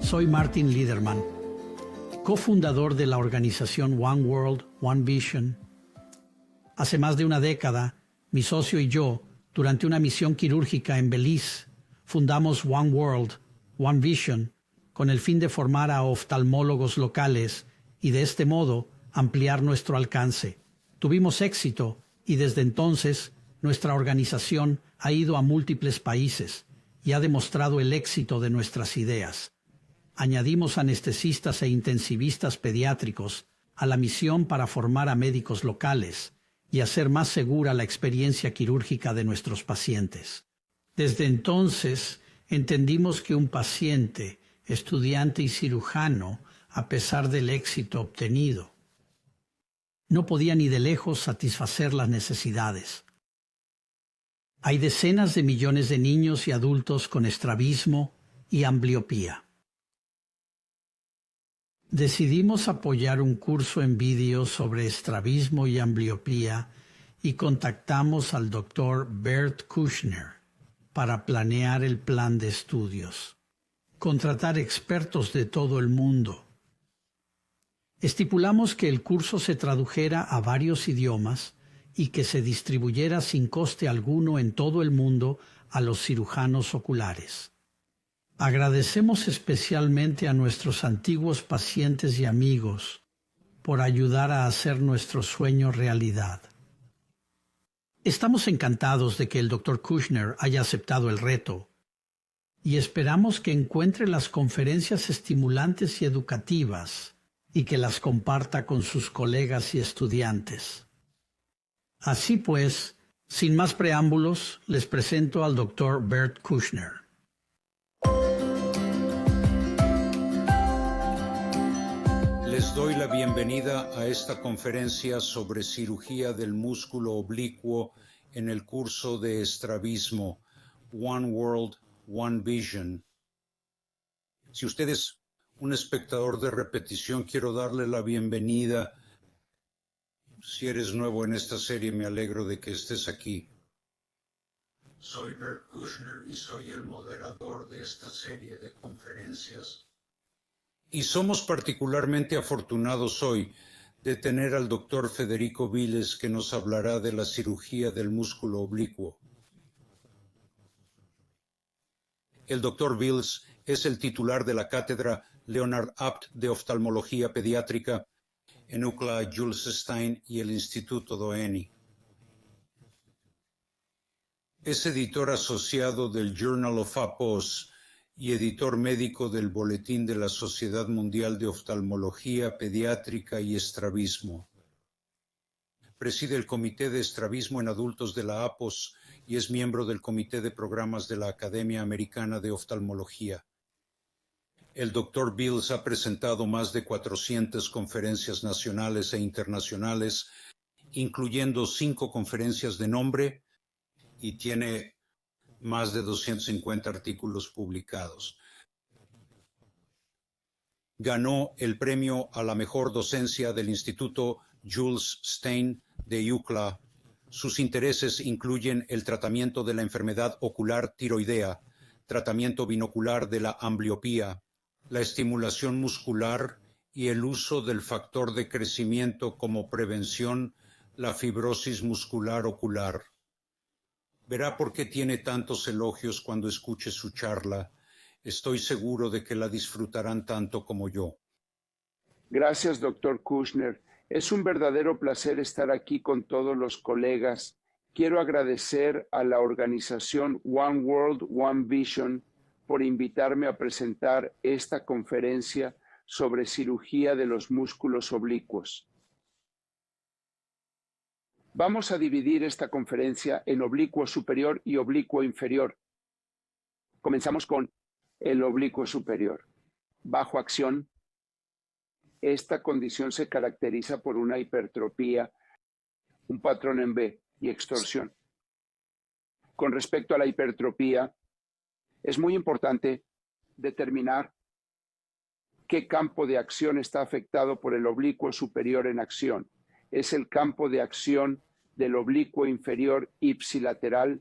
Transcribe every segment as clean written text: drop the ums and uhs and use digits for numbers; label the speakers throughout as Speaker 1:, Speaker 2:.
Speaker 1: Soy Martin Liederman, cofundador de la organización One World, One Vision. Hace más de una década, mi socio y yo, durante una misión quirúrgica en Belice, fundamos One World, One Vision, con el fin de formar a oftalmólogos locales y de este modo ampliar nuestro alcance. Tuvimos éxito y desde entonces nuestra organización ha ido a múltiples países y ha demostrado el éxito de nuestras ideas. Añadimos anestesistas e intensivistas pediátricos a la misión para formar a médicos locales y hacer más segura la experiencia quirúrgica de nuestros pacientes. Desde entonces entendimos que un paciente, estudiante y cirujano, a pesar del éxito obtenido, no podía ni de lejos satisfacer las necesidades. Hay decenas de millones de niños y adultos con estrabismo y ambliopía. Decidimos apoyar un curso en vídeo sobre estrabismo y ambliopía y contactamos al Dr. Bert Kushner para planear el plan de estudios. Contratar expertos de todo el mundo. Estipulamos que el curso se tradujera a varios idiomas y que se distribuyera sin coste alguno en todo el mundo a los cirujanos oculares. Agradecemos especialmente a nuestros antiguos pacientes y amigos por ayudar a hacer nuestro sueño realidad. Estamos encantados de que el Dr. Kushner haya aceptado el reto y esperamos que encuentre las conferencias estimulantes y educativas y que las comparta con sus colegas y estudiantes. Así pues, sin más preámbulos, les presento al Dr. Bert Kushner.
Speaker 2: Les doy la bienvenida a esta conferencia sobre cirugía del músculo oblicuo en el curso de estrabismo One World, One Vision. Si usted es un espectador de repetición, quiero darle la bienvenida. Si eres nuevo en esta serie, me alegro de que estés aquí. Soy Bert Kushner y soy el moderador de esta serie de conferencias. Y somos particularmente afortunados hoy de tener al doctor Federico Viles, que nos hablará de la cirugía del músculo oblicuo. El doctor Viles es el titular de la cátedra Leonard Abt de oftalmología pediátrica en UCLA Jules Stein y el Instituto Doheny. Es editor asociado del Journal of APOS y editor médico del Boletín de la Sociedad Mundial de Oftalmología Pediátrica y Estrabismo. Preside el Comité de Estrabismo en Adultos de la APOS y es miembro del Comité de Programas de la Academia Americana de Oftalmología. El Dr. Viles ha presentado más de 400 conferencias nacionales e internacionales, incluyendo 5 conferencias de nombre, y tiene más de 250 artículos publicados. Ganó el premio a la mejor docencia del Instituto Jules Stein de UCLA. Sus intereses incluyen el tratamiento de la enfermedad ocular tiroidea, tratamiento binocular de la ambliopía, la estimulación muscular y el uso del factor de crecimiento como prevención, la fibrosis muscular ocular. Verá por qué tiene tantos elogios cuando escuche su charla. Estoy seguro de que la disfrutarán tanto como yo.
Speaker 3: Gracias, doctor Kushner. Es un verdadero placer estar aquí con todos los colegas. Quiero agradecer a la organización One World, One Vision por invitarme a presentar esta conferencia sobre cirugía de los músculos oblicuos. Vamos a dividir esta conferencia en oblicuo superior y oblicuo inferior. Comenzamos con el oblicuo superior. Bajo acción. Esta condición se caracteriza por una hipertropía, un patrón en B y extorsión. Con respecto a la hipertropía, es muy importante determinar qué campo de acción está afectado por el oblicuo superior en acción. Es el campo de acción del oblicuo inferior ipsilateral,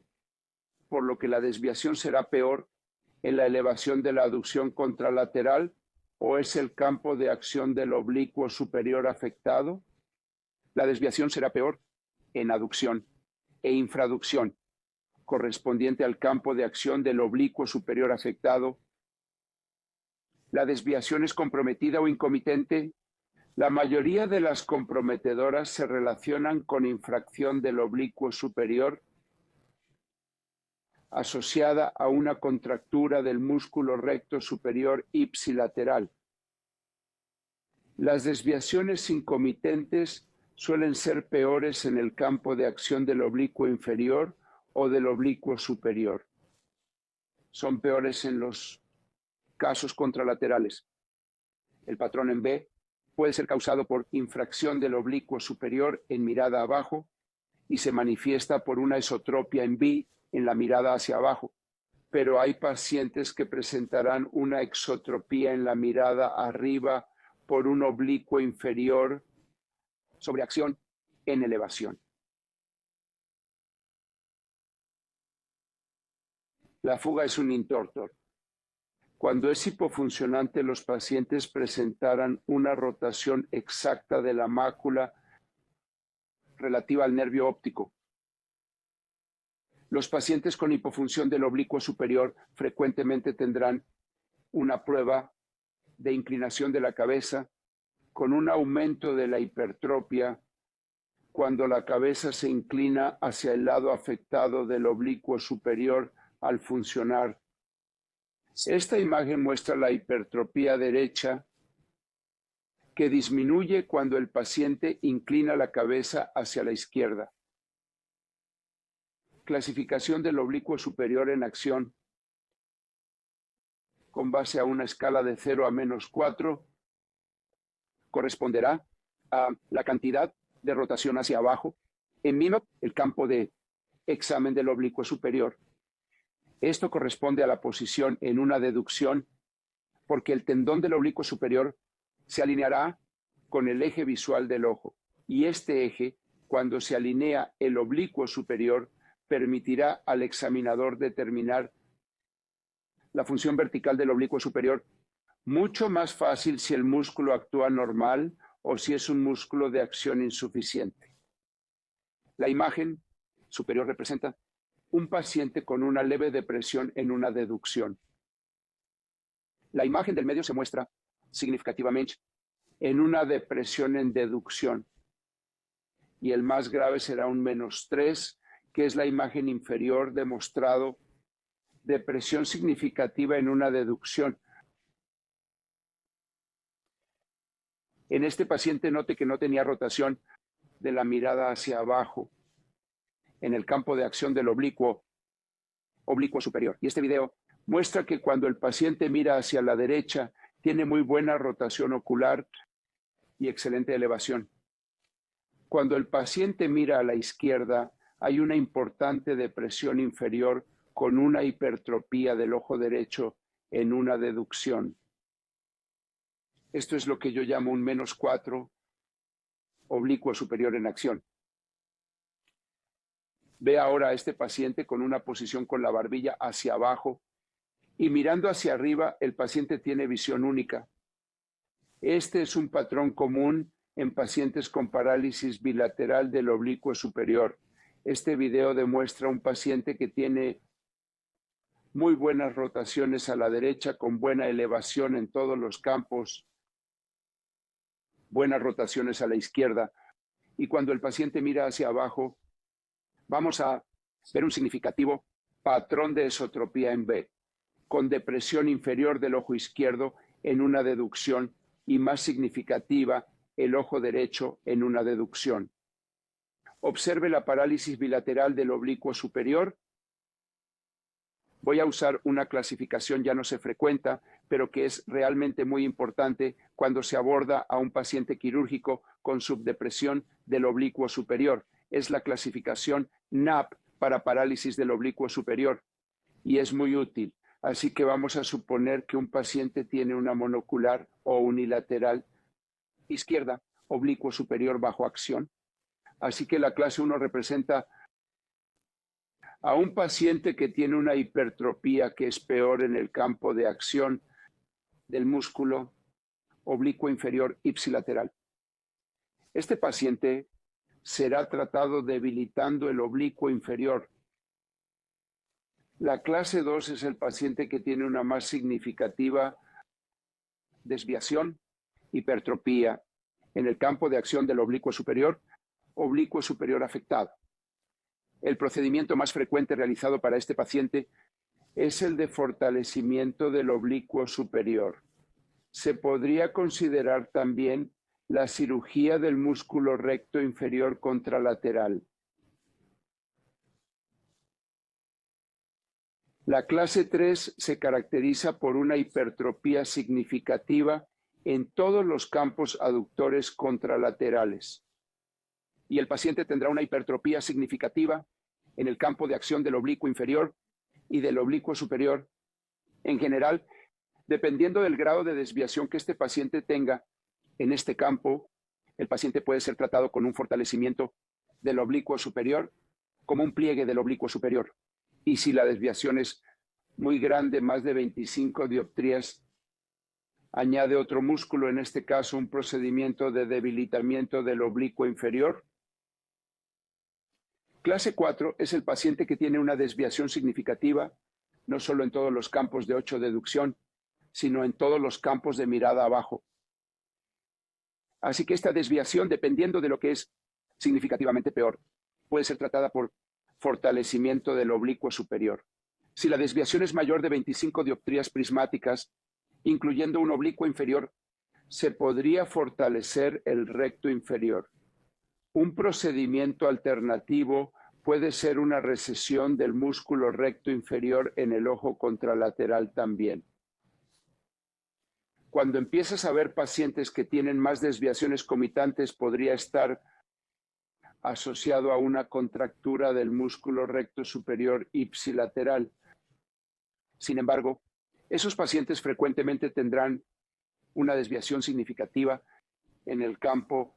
Speaker 3: por lo que la desviación será peor en la elevación de la aducción contralateral o es el campo de acción del oblicuo superior afectado? La desviación será peor en aducción e infraducción, correspondiente al campo de acción del oblicuo superior afectado. La desviación es comprometida o incomitente. La mayoría de las comprometedoras se relacionan con infracción del oblicuo superior asociada a una contractura del músculo recto superior ipsilateral. Las desviaciones incomitentes suelen ser peores en el campo de acción del oblicuo inferior o del oblicuo superior. Son peores en los casos contralaterales. El patrón en B puede ser causado por infracción del oblicuo superior en mirada abajo y se manifiesta por una esotropia en B en la mirada hacia abajo, pero hay pacientes que presentarán una exotropía en la mirada arriba por un oblicuo inferior sobre acción en elevación. La fuga es un intortor. Cuando es hipofuncionante, los pacientes presentarán una rotación exacta de la mácula relativa al nervio óptico. Los pacientes con hipofunción del oblicuo superior frecuentemente tendrán una prueba de inclinación de la cabeza con un aumento de la hipertropia cuando la cabeza se inclina hacia el lado afectado del oblicuo superior al funcionar. Esta imagen muestra la hipertropía derecha que disminuye cuando el paciente inclina la cabeza hacia la izquierda. Clasificación del oblicuo superior en acción con base a una escala de 0 a -4 corresponderá a la cantidad de rotación hacia abajo en MINOT, el campo de examen del oblicuo superior. Esto corresponde a la posición en una deducción porque el tendón del oblicuo superior se alineará con el eje visual del ojo y este eje, cuando se alinea el oblicuo superior, permitirá al examinador determinar la función vertical del oblicuo superior mucho más fácil si el músculo actúa normal o si es un músculo de acción insuficiente. La imagen superior representa un paciente con una leve depresión en una deducción. La imagen del medio se muestra significativamente en una depresión en deducción y el más grave será un -3, que es la imagen inferior demostrado depresión significativa en una deducción. En este paciente note que no tenía rotación de la mirada hacia abajo en el campo de acción del oblicuo superior. Y este video muestra que cuando el paciente mira hacia la derecha, tiene muy buena rotación ocular y excelente elevación. Cuando el paciente mira a la izquierda, hay una importante depresión inferior con una hipertropía del ojo derecho en una deducción. Esto es lo que yo llamo un -4 oblicuo superior en acción. Ve ahora a este paciente con una posición con la barbilla hacia abajo y mirando hacia arriba, el paciente tiene visión única. Este es un patrón común en pacientes con parálisis bilateral del oblicuo superior. Este video demuestra un paciente que tiene muy buenas rotaciones a la derecha con buena elevación en todos los campos, buenas rotaciones a la izquierda. Y cuando el paciente mira hacia abajo, vamos a ver un significativo patrón de esotropía en B, con depresión inferior del ojo izquierdo en una deducción y más significativa el ojo derecho en una deducción. Observe la parálisis bilateral del oblicuo superior. Voy a usar una clasificación ya no se frecuenta, pero que es realmente muy importante cuando se aborda a un paciente quirúrgico con subdepresión del oblicuo superior. Es la clasificación NAP para parálisis del oblicuo superior y es muy útil. Así que vamos a suponer que un paciente tiene una monocular o unilateral izquierda, oblicuo superior bajo acción. Así que la clase 1 representa a un paciente que tiene una hipertropía que es peor en el campo de acción del músculo oblicuo inferior ipsilateral. Este paciente será tratado debilitando el oblicuo inferior. La clase 2 es el paciente que tiene una más significativa desviación, hipertropía en el campo de acción del oblicuo superior afectado. El procedimiento más frecuente realizado para este paciente es el de fortalecimiento del oblicuo superior. Se podría considerar también la cirugía del músculo recto inferior contralateral. La clase 3 se caracteriza por una hipertropía significativa en todos los campos aductores contralaterales. Y el paciente tendrá una hipertropía significativa en el campo de acción del oblicuo inferior y del oblicuo superior. En general, dependiendo del grado de desviación que este paciente tenga en este campo, el paciente puede ser tratado con un fortalecimiento del oblicuo superior, como un pliegue del oblicuo superior. Y si la desviación es muy grande, más de 25 dioptrías, añade otro músculo, en este caso un procedimiento de debilitamiento del oblicuo inferior. Clase 4 es el paciente que tiene una desviación significativa, no solo en todos los campos de 8 deducción, sino en todos los campos de mirada abajo. Así que esta desviación, dependiendo de lo que es significativamente peor, puede ser tratada por fortalecimiento del oblicuo superior. Si la desviación es mayor de 25 dioptrías prismáticas, incluyendo un oblicuo inferior, se podría fortalecer el recto inferior. Un procedimiento alternativo puede ser una recesión del músculo recto inferior en el ojo contralateral también. Cuando empiezas a ver pacientes que tienen más desviaciones comitantes, podría estar asociado a una contractura del músculo recto superior ipsilateral. Sin embargo, esos pacientes frecuentemente tendrán una desviación significativa en el campo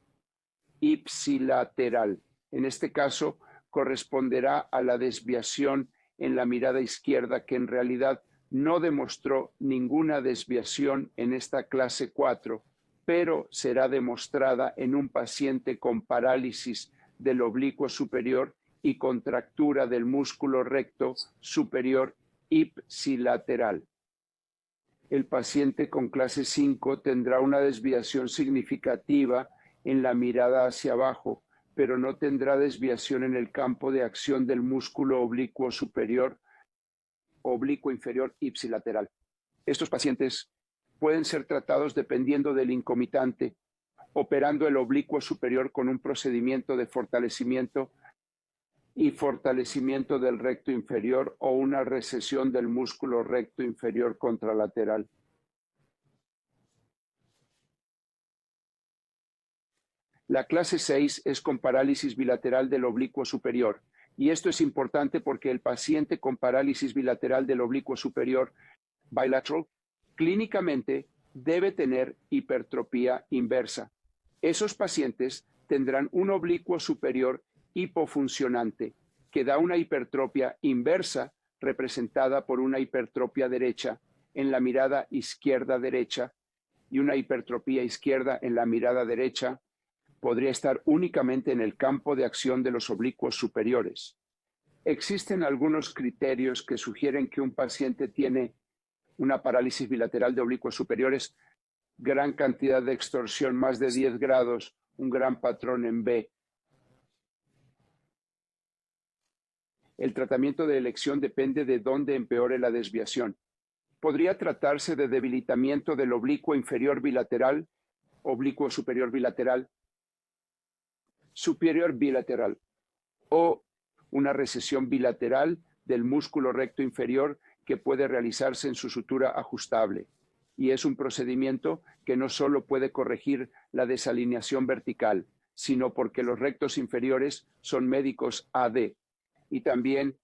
Speaker 3: ipsilateral. En este caso, corresponderá a la desviación en la mirada izquierda, que en realidad no demostró ninguna desviación en esta clase 4, pero será demostrada en un paciente con parálisis del oblicuo superior y contractura del músculo recto superior ipsilateral. El paciente con clase 5 tendrá una desviación significativa en la mirada hacia abajo, pero no tendrá desviación en el campo de acción del músculo oblicuo superior, oblicuo inferior ipsilateral. Estos pacientes pueden ser tratados dependiendo del incomitante, operando el oblicuo superior con un procedimiento de fortalecimiento y fortalecimiento del recto inferior o una recesión del músculo recto inferior contralateral. La clase 6 es con parálisis bilateral del oblicuo superior, y esto es importante porque el paciente con parálisis bilateral del oblicuo superior, bilateral, clínicamente debe tener hipertropía inversa. Esos pacientes tendrán un oblicuo superior hipofuncionante, que da una hipertropia inversa representada por una hipertropia derecha en la mirada izquierda-derecha y una hipertropía izquierda en la mirada derecha. Podría estar únicamente en el campo de acción de los oblicuos superiores. Existen algunos criterios que sugieren que un paciente tiene una parálisis bilateral de oblicuos superiores, gran cantidad de extorsión, más de 10 grados, un gran patrón en B. El tratamiento de elección depende de dónde empeore la desviación. Podría tratarse de debilitamiento del oblicuo inferior bilateral, oblicuo superior bilateral, superior bilateral, o una recesión bilateral del músculo recto inferior que puede realizarse en su sutura ajustable. Y es un procedimiento que no solo puede corregir la desalineación vertical, sino porque los rectos inferiores son médicos AD. Y también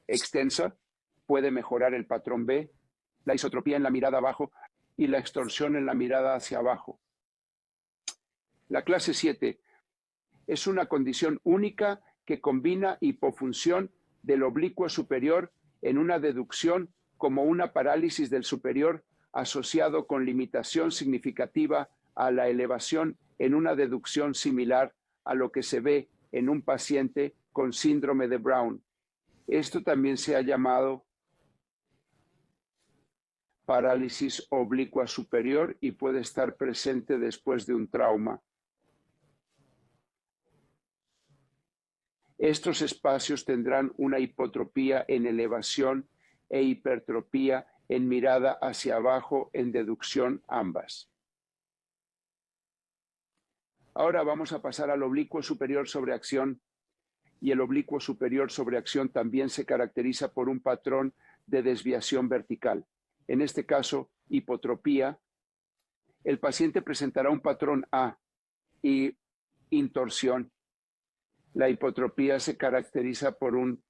Speaker 3: extensa, puede mejorar el patrón B, la isotropía en la mirada abajo y la extorsión en la mirada hacia abajo. La clase 7 es una condición única que combina hipofunción del oblicuo superior en una deducción como una parálisis del superior asociado con limitación significativa a la elevación en una deducción similar a lo que se ve en un paciente con síndrome de Brown. Esto también se ha llamado parálisis oblicua superior y puede estar presente después de un trauma. Estos espacios tendrán una hipotropía en elevación e hipertropía en mirada hacia abajo en deducción ambas. Ahora vamos a pasar al oblicuo superior sobre acción, y el oblicuo superior sobre acción también se caracteriza por un patrón de desviación vertical. En este caso, hipotropía. El paciente presentará un patrón A y intorsión. La hipotropía se caracteriza por un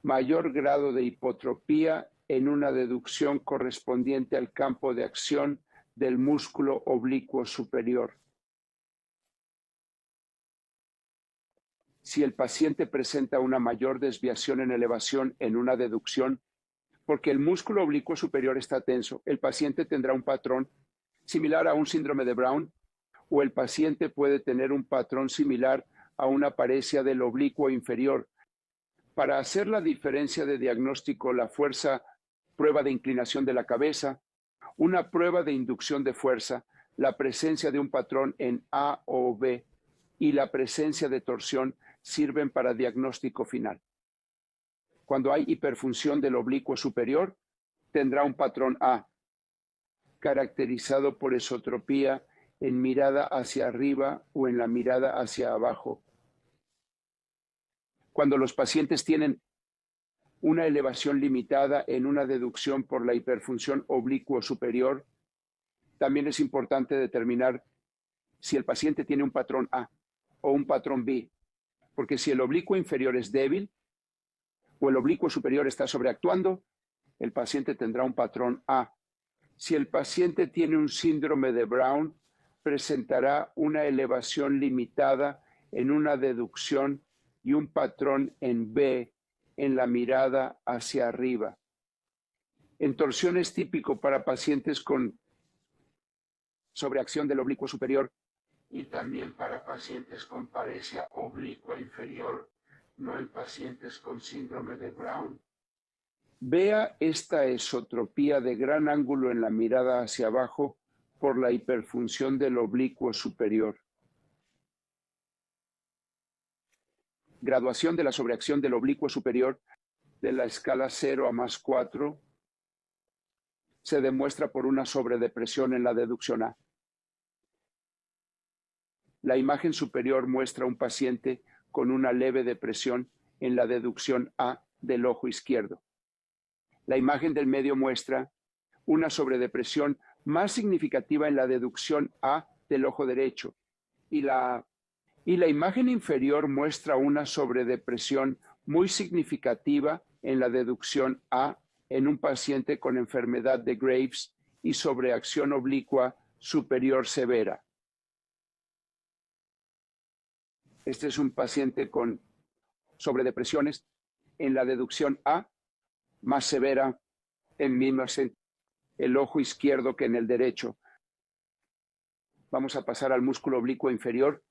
Speaker 3: mayor grado de hipotropía en una deducción correspondiente al campo de acción del músculo oblicuo superior. Si el paciente presenta una mayor desviación en elevación en una deducción, porque el músculo oblicuo superior está tenso, el paciente tendrá un patrón similar a un síndrome de Brown, o el paciente puede tener un patrón similar a una paresia del oblicuo inferior. Para hacer la diferencia de diagnóstico, la fuerza, prueba de inclinación de la cabeza, una prueba de inducción de fuerza, la presencia de un patrón en A o B y la presencia de torsión sirven para diagnóstico final. Cuando hay hiperfunción del oblicuo superior, tendrá un patrón A, caracterizado por esotropía en mirada hacia arriba o en la mirada hacia abajo. Cuando los pacientes tienen una elevación limitada en una deducción por la hiperfunción oblicuo superior, también es importante determinar si el paciente tiene un patrón A o un patrón B, porque si el oblicuo inferior es débil o el oblicuo superior está sobreactuando, el paciente tendrá un patrón A. Si el paciente tiene un síndrome de Brown, presentará una elevación limitada en una deducción y un patrón en B en la mirada hacia arriba. En torsión es típico para pacientes con sobreacción del oblicuo superior y también para pacientes con paresia oblicua inferior, no en pacientes con síndrome de Brown. Vea esta esotropía de gran ángulo en la mirada hacia abajo por la hiperfunción del oblicuo superior. Graduación de la sobreacción del oblicuo superior de la escala 0 a +4 se demuestra por una sobredepresión en la deducción A. La imagen superior muestra un paciente con una leve depresión en la deducción A del ojo izquierdo. La imagen del medio muestra una sobredepresión más significativa en la deducción A del ojo derecho y la imagen inferior muestra una sobredepresión muy significativa en la deducción A en un paciente con enfermedad de Graves y sobreacción oblicua superior severa. Este es un paciente con sobredepresiones en la deducción A más severa en el ojo izquierdo que en el derecho. Vamos a pasar al músculo oblicuo inferior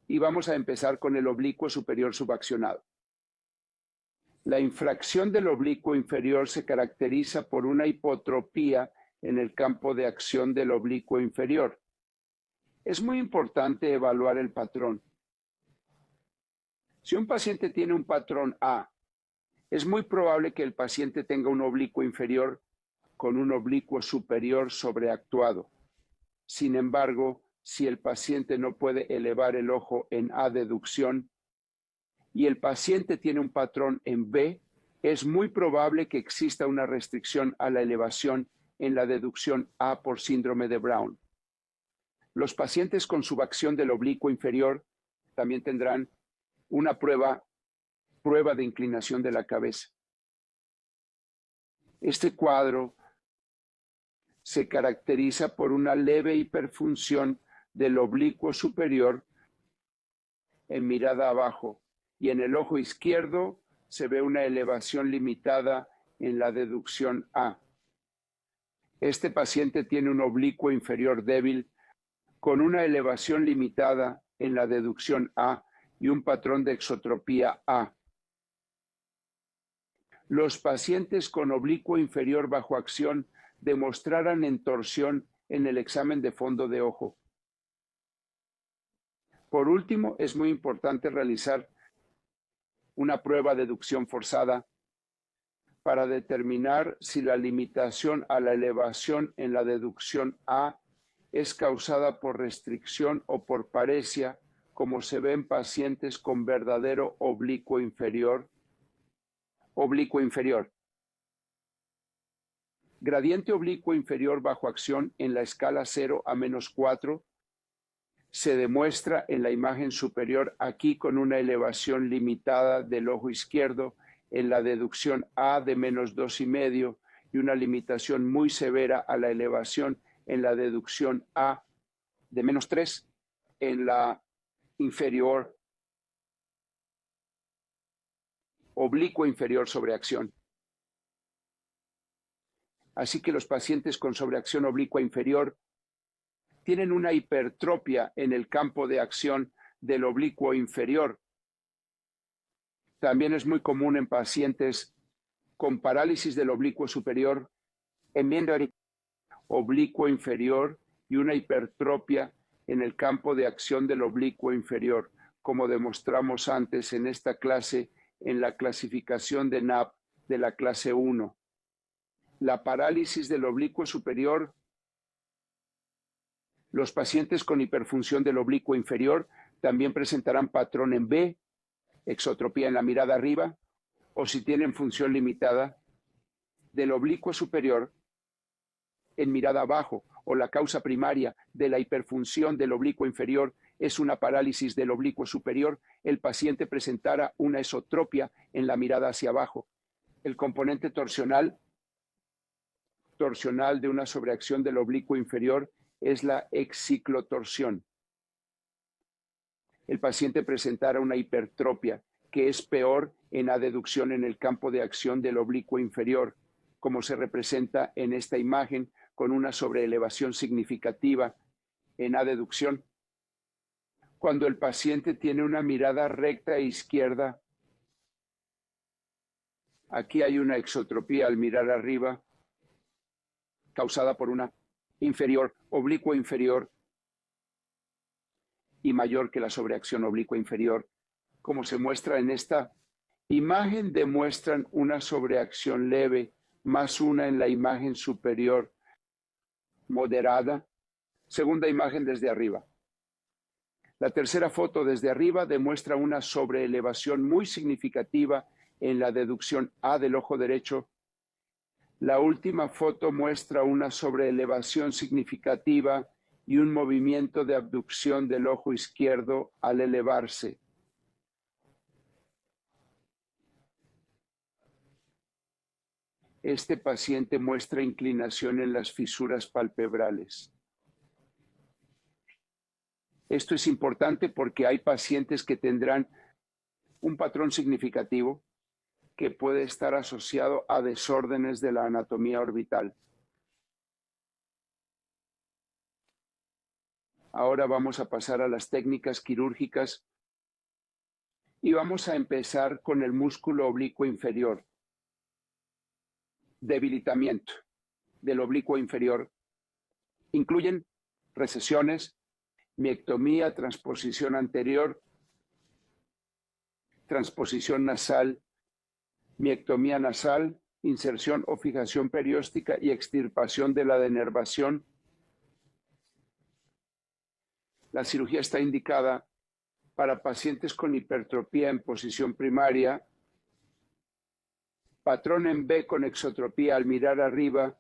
Speaker 3: y vamos a empezar con el oblicuo superior subaccionado. La infracción del oblicuo inferior se caracteriza por una hipotropía en el campo de acción del oblicuo inferior. Es muy importante evaluar el patrón. Si un paciente tiene un patrón A, es muy probable que el paciente tenga un oblicuo inferior con un oblicuo superior sobreactuado. Sin embargo, si el paciente no puede elevar el ojo en A deducción y el paciente tiene un patrón en B, es muy probable que exista una restricción a la elevación en la deducción A por síndrome de Brown. Los pacientes con subacción del oblicuo inferior también tendrán una prueba de inclinación de la cabeza. Este cuadro se caracteriza por una leve hiperfunción del oblicuo superior en mirada abajo y en el ojo izquierdo se ve una elevación limitada en la deducción A. Este paciente tiene un oblicuo inferior débil con una elevación limitada en la deducción A y un patrón de exotropía A. Los pacientes con oblicuo inferior bajo acción demostraran entorsión en el examen de fondo de ojo. Por último, es muy importante realizar una prueba de deducción forzada para determinar si la limitación a la elevación en la deducción A es causada por restricción o por paresia, como se ve en pacientes con verdadero oblicuo inferior. Oblicuo inferior. Gradiente oblicuo inferior bajo acción en la escala 0 a -4 se demuestra en la imagen superior aquí con una elevación limitada del ojo izquierdo en la deducción A de -2,5 y una limitación muy severa a la elevación en la deducción A de -3 en la inferior, oblicuo inferior sobre acción. Así que los pacientes con sobreacción oblicua inferior tienen una hipertropia en el campo de acción del oblicuo inferior. También es muy común en pacientes con parálisis del oblicuo superior, en oblicuo inferior y una hipertropia en el campo de acción del oblicuo inferior, como demostramos antes en esta clase en la clasificación de Knapp de la clase 1. La parálisis del oblicuo superior. Los pacientes con hiperfunción del oblicuo inferior también presentarán patrón en B, exotropía en la mirada arriba, o si tienen función limitada del oblicuo superior en mirada abajo, o la causa primaria de la hiperfunción del oblicuo inferior es una parálisis del oblicuo superior, el paciente presentará una esotropia en la mirada hacia abajo. El componente torsional de una sobreacción del oblicuo inferior es la exciclotorsión. El paciente presentará una hipertropia, que es peor en adeducción en el campo de acción del oblicuo inferior, como se representa en esta imagen con una sobreelevación significativa en adeducción. Cuando el paciente tiene una mirada recta e izquierda, aquí hay una exotropía al mirar arriba, causada por una inferior, oblicuo inferior, y mayor que la sobreacción oblicua inferior. Como se muestra en esta imagen, demuestran una sobreacción leve, más una en la imagen superior moderada. Segunda imagen desde arriba. La tercera foto desde arriba demuestra una sobreelevación muy significativa en la deducción A del ojo derecho. La última foto muestra una sobreelevación significativa y un movimiento de abducción del ojo izquierdo al elevarse. Este paciente muestra inclinación en las fisuras palpebrales. Esto es importante porque hay pacientes que tendrán un patrón significativo que puede estar asociado a desórdenes de la anatomía orbital. Ahora vamos a pasar a las técnicas quirúrgicas y vamos a empezar con el músculo oblicuo inferior. Debilitamiento del oblicuo inferior incluyen recesiones, miectomía, transposición anterior, transposición nasal, miectomía nasal, inserción o fijación perióstica y extirpación de la denervación. La cirugía está indicada para pacientes con hipertropía en posición primaria, patrón en B con exotropía al mirar arriba,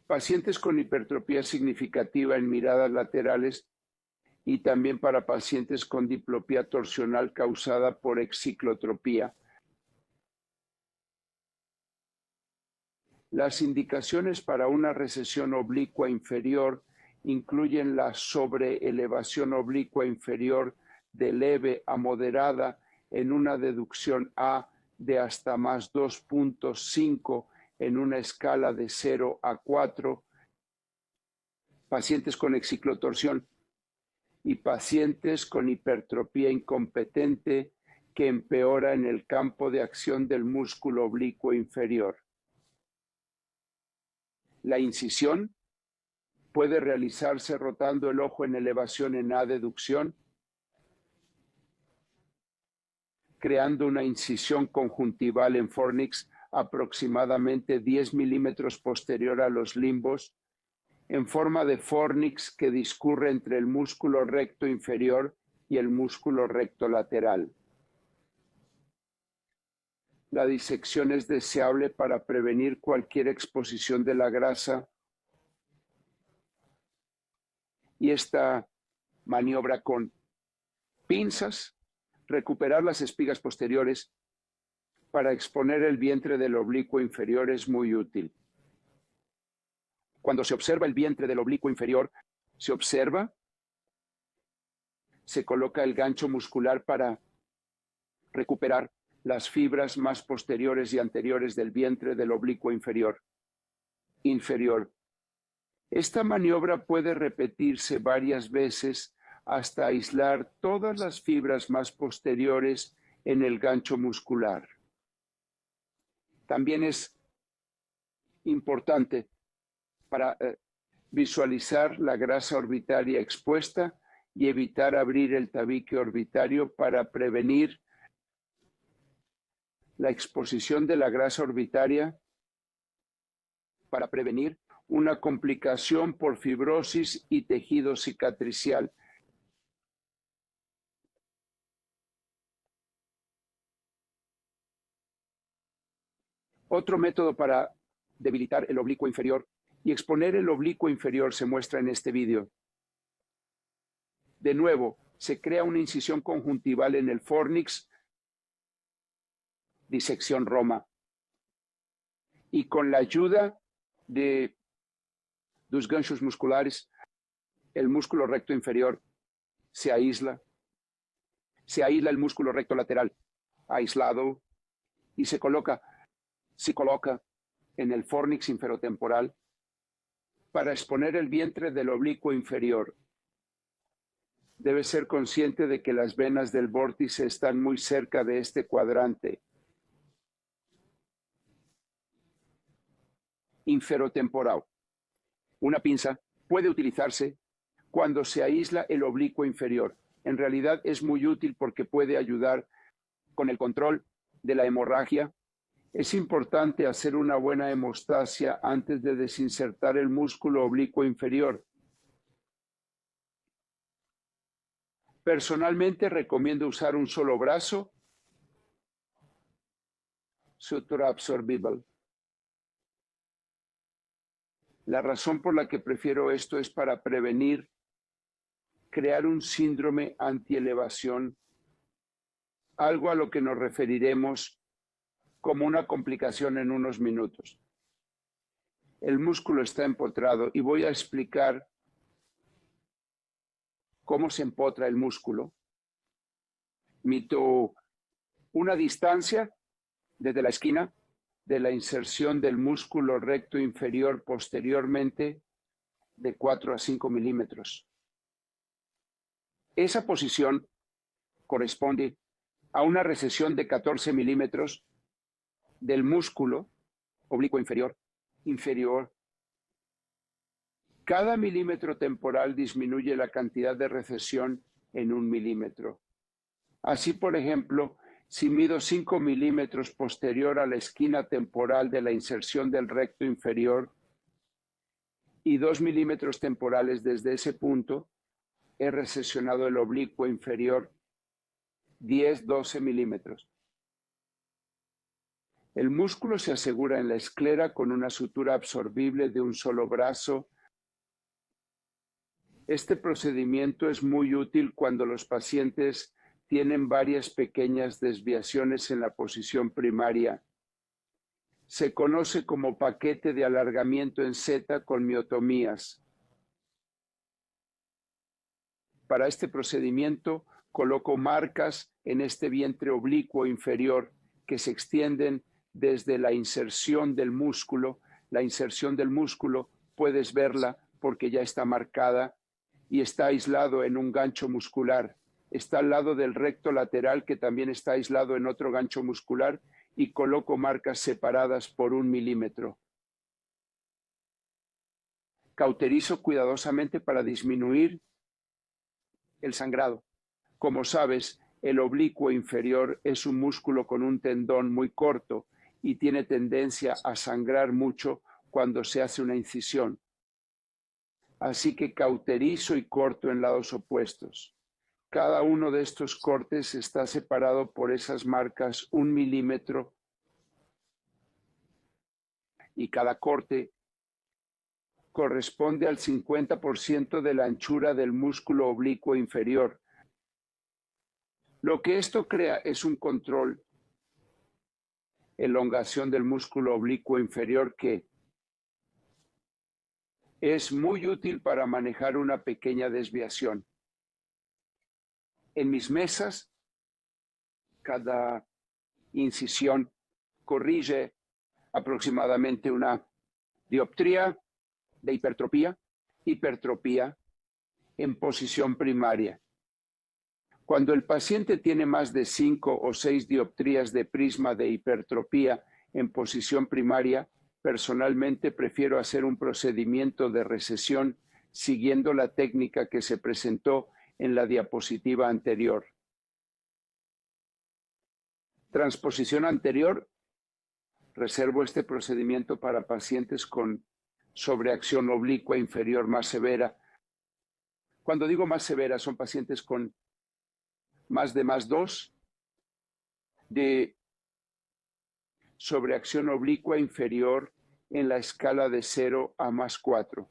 Speaker 3: pacientes con hipertropía significativa en miradas laterales y también para pacientes con diplopía torsional causada por exciclotropía. Las indicaciones para una recesión oblicua inferior incluyen la sobreelevación oblicua inferior de leve a moderada en una deducción A de hasta más 2.5 en una escala de 0 a 4, pacientes con exciclotorsión y pacientes con hipertrofia incompetente que empeora en el campo de acción del músculo oblicuo inferior. La incisión puede realizarse rotando el ojo en elevación en adeducción, creando una incisión conjuntival en fornix aproximadamente 10 milímetros posterior a los limbos, en forma de fornix que discurre entre el músculo recto inferior y el músculo recto lateral. La disección es deseable para prevenir cualquier exposición de la grasa y esta maniobra con pinzas, recuperar las espigas posteriores para exponer el vientre del oblicuo inferior es muy útil. Cuando se observa el vientre del oblicuo inferior, se coloca el gancho muscular para recuperar las fibras más posteriores y anteriores del vientre del oblicuo inferior. Esta maniobra puede repetirse varias veces hasta aislar todas las fibras más posteriores en el gancho muscular. También es importante para visualizar la grasa orbitaria expuesta y evitar abrir el tabique orbitario para prevenir la exposición de la grasa orbitaria, para prevenir una complicación por fibrosis y tejido cicatricial. Otro método para debilitar el oblicuo inferior y exponer el oblicuo inferior se muestra en este vídeo. De nuevo, se crea una incisión conjuntival en el fornix, disección Roma, y con la ayuda de dos ganchos musculares, el músculo recto inferior se aísla el músculo recto lateral aislado y se coloca en el fornix inferotemporal para exponer el vientre del oblicuo inferior. Debe ser consciente de que las venas del vórtice están muy cerca de este cuadrante. Inferotemporal. Una pinza puede utilizarse cuando se aísla el oblicuo inferior. En realidad es muy útil porque puede ayudar con el control de la hemorragia. Es importante hacer una buena hemostasia antes de desinsertar el músculo oblicuo inferior. Personalmente recomiendo usar un solo brazo, sutura absorbible. La razón por la que prefiero esto es para prevenir crear un síndrome antielevación, algo a lo que nos referiremos como una complicación en unos minutos. El músculo está empotrado y voy a explicar cómo se empotra el músculo. Mido una distancia desde la esquina de la inserción del músculo recto inferior posteriormente de 4 a 5 milímetros. Esa posición corresponde a una recesión de 14 milímetros del músculo oblicuo inferior. Cada milímetro temporal disminuye la cantidad de recesión en 1 milímetro. Así, por ejemplo, si mido 5 milímetros posterior a la esquina temporal de la inserción del recto inferior y 2 milímetros temporales desde ese punto, he recesionado el oblicuo inferior 10-12 milímetros. El músculo se asegura en la esclera con una sutura absorbible de un solo brazo. Este procedimiento es muy útil cuando los pacientes tienen varias pequeñas desviaciones en la posición primaria. Se conoce como paquete de alargamiento en Z con miotomías. Para este procedimiento coloco marcas en este vientre oblicuo inferior que se extienden desde la inserción del músculo. La inserción del músculo puedes verla porque ya está marcada y está aislado en un gancho muscular. Está al lado del recto lateral, que también está aislado en otro gancho muscular, y coloco marcas separadas por 1 milímetro. Cauterizo cuidadosamente para disminuir el sangrado. Como sabes, el oblicuo inferior es un músculo con un tendón muy corto y tiene tendencia a sangrar mucho cuando se hace una incisión. Así que cauterizo y corto en lados opuestos. Cada uno de estos cortes está separado por esas marcas 1 milímetro y cada corte corresponde al 50% de la anchura del músculo oblicuo inferior. Lo que esto crea es un control, elongación del músculo oblicuo inferior, que es muy útil para manejar una pequeña desviación. En mis mesas, cada incisión corrige aproximadamente una dioptría de hipertropía en posición primaria. Cuando el paciente tiene más de 5 o 6 dioptrías de prisma de hipertropía en posición primaria, personalmente prefiero hacer un procedimiento de recesión siguiendo la técnica que se presentó en la diapositiva anterior. Transposición anterior. Reservo este procedimiento para pacientes con sobreacción oblicua inferior más severa. Cuando digo más severa, son pacientes con más de +2 de sobreacción oblicua inferior en la escala de 0 a +4.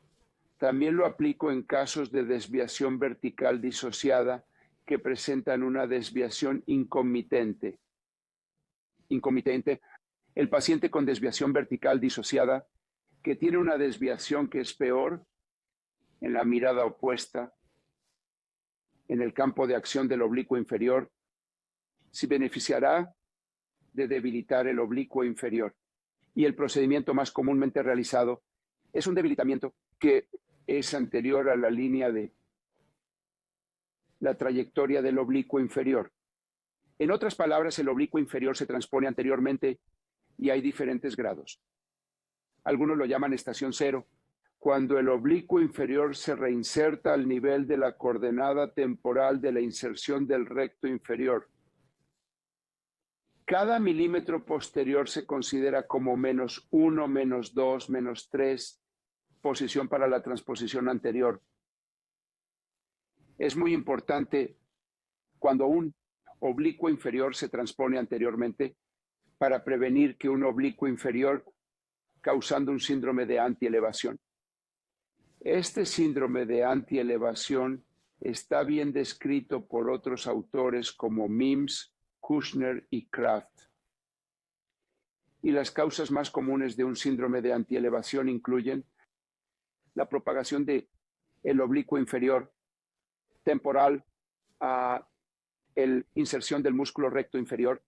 Speaker 3: También lo aplico en casos de desviación vertical disociada que presentan una desviación incomitente. El paciente con desviación vertical disociada, que tiene una desviación que es peor en la mirada opuesta, en el campo de acción del oblicuo inferior, se beneficiará de debilitar el oblicuo inferior. Y el procedimiento más comúnmente realizado es un debilitamiento que es anterior a la línea de la trayectoria del oblicuo inferior. En otras palabras, el oblicuo inferior se transpone anteriormente y hay diferentes grados. Algunos lo llaman estación 0, cuando el oblicuo inferior se reinserta al nivel de la coordenada temporal de la inserción del recto inferior. Cada milímetro posterior se considera como -1, -2, -3, posición para la transposición anterior. Es muy importante cuando un oblicuo inferior se transpone anteriormente para prevenir que un oblicuo inferior causando un síndrome de antielevación. Este síndrome de antielevación está bien descrito por otros autores como Mims, Kushner y Kraft. Y las causas más comunes de un síndrome de antielevación incluyen la propagación de el oblicuo inferior temporal a la inserción del músculo recto inferior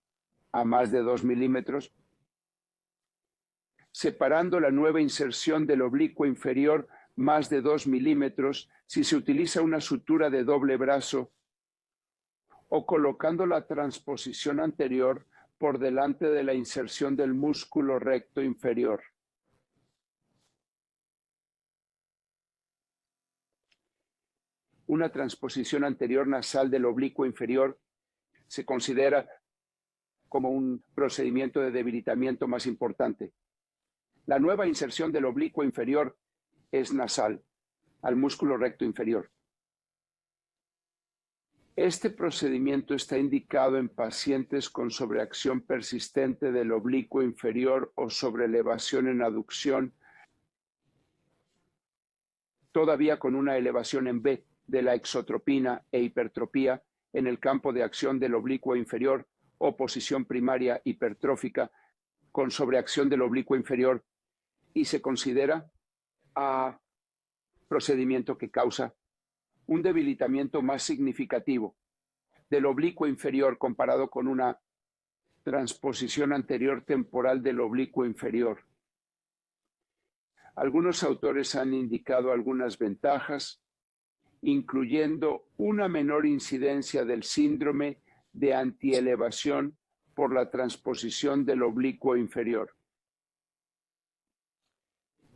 Speaker 3: a más de 2 milímetros, separando la nueva inserción del oblicuo inferior más de 2 milímetros si se utiliza una sutura de doble brazo, o colocando la transposición anterior por delante de la inserción del músculo recto inferior. Una transposición anterior nasal del oblicuo inferior se considera como un procedimiento de debilitamiento más importante. La nueva inserción del oblicuo inferior es nasal al músculo recto inferior. Este procedimiento está indicado en pacientes con sobreacción persistente del oblicuo inferior o sobreelevación en aducción, todavía con una elevación en B de la exotropina e hipertropía en el campo de acción del oblicuo inferior o posición primaria hipertrófica con sobreacción del oblicuo inferior, y se considera procedimiento que causa un debilitamiento más significativo del oblicuo inferior comparado con una transposición anterior temporal del oblicuo inferior. Algunos autores han indicado algunas ventajas, incluyendo una menor incidencia del síndrome de antielevación por la transposición del oblicuo inferior.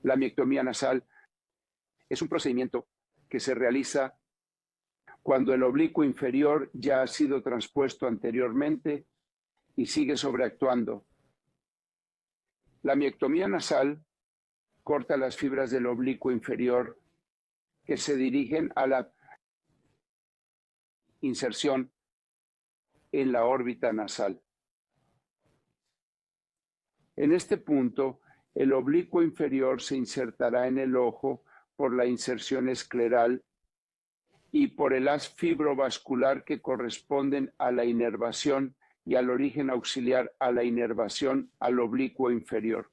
Speaker 3: La miectomía nasal es un procedimiento que se realiza cuando el oblicuo inferior ya ha sido transpuesto anteriormente y sigue sobreactuando. La miectomía nasal corta las fibras del oblicuo inferior que se dirigen a la inserción en la órbita nasal. En este punto, el oblicuo inferior se insertará en el ojo por la inserción escleral y por el haz fibrovascular que corresponden a la inervación y al origen auxiliar a la inervación al oblicuo inferior.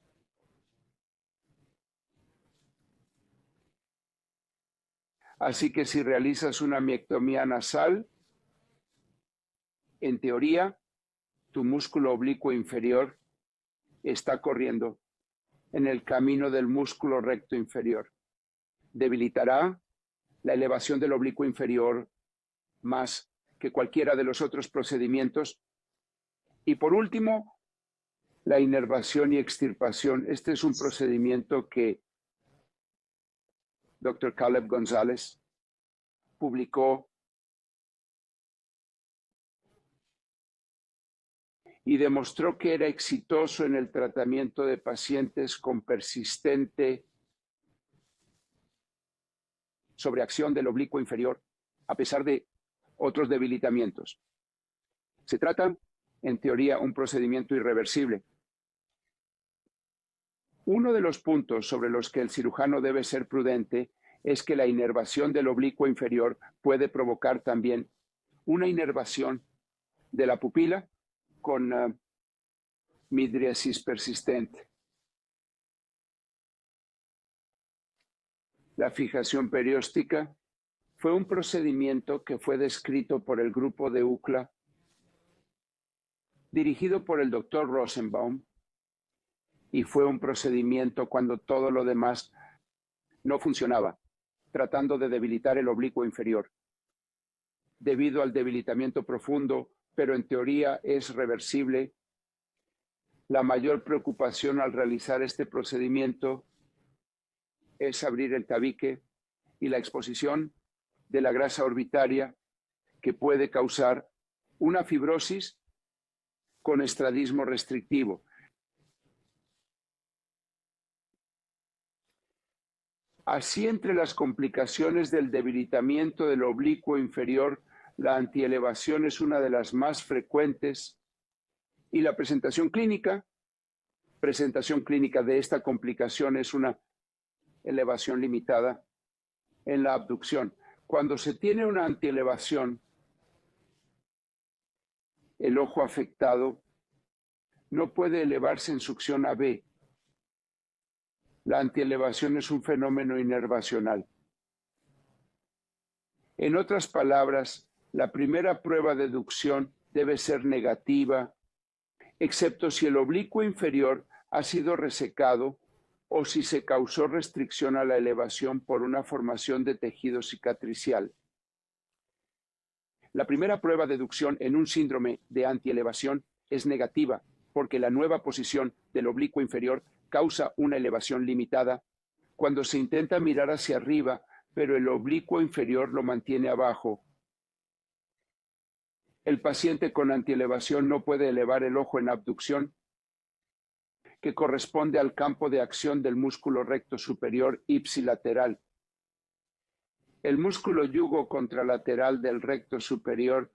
Speaker 3: Así que si realizas una miectomía nasal, en teoría, tu músculo oblicuo inferior está corriendo en el camino del músculo recto inferior. Debilitará la elevación del oblicuo inferior más que cualquiera de los otros procedimientos. Y por último, la inervación y extirpación. Este es un procedimiento que Dr. Caleb González publicó y demostró que era exitoso en el tratamiento de pacientes con persistente sobreacción del oblicuo inferior, a pesar de otros debilitamientos. Se trata, en teoría, un procedimiento irreversible. Uno de los puntos sobre los que el cirujano debe ser prudente es que la inervación del oblicuo inferior puede provocar también una inervación de la pupila con midriasis persistente. La fijación perióstica fue un procedimiento que fue descrito por el grupo de UCLA, dirigido por el Dr. Rosenbaum, y fue un procedimiento cuando todo lo demás no funcionaba, tratando de debilitar el oblicuo inferior. Debido al debilitamiento profundo, pero en teoría es reversible, la mayor preocupación al realizar este procedimiento es abrir el tabique y la exposición de la grasa orbitaria que puede causar una fibrosis con estradismo restrictivo. Así, entre las complicaciones del debilitamiento del oblicuo inferior, la antielevación es una de las más frecuentes y la presentación clínica de esta complicación es una elevación limitada en la abducción. Cuando se tiene una antielevación, el ojo afectado no puede elevarse en succión AB. La antielevación es un fenómeno inervacional. En otras palabras, la primera prueba de educción debe ser negativa, excepto si el oblicuo inferior ha sido resecado o si se causó restricción a la elevación por una formación de tejido cicatricial. La primera prueba de educción en un síndrome de antielevación es negativa porque la nueva posición del oblicuo inferior causa una elevación limitada cuando se intenta mirar hacia arriba, pero el oblicuo inferior lo mantiene abajo. El paciente con antielevación no puede elevar el ojo en abducción, que corresponde al campo de acción del músculo recto superior ipsilateral. El músculo yugo contralateral del recto superior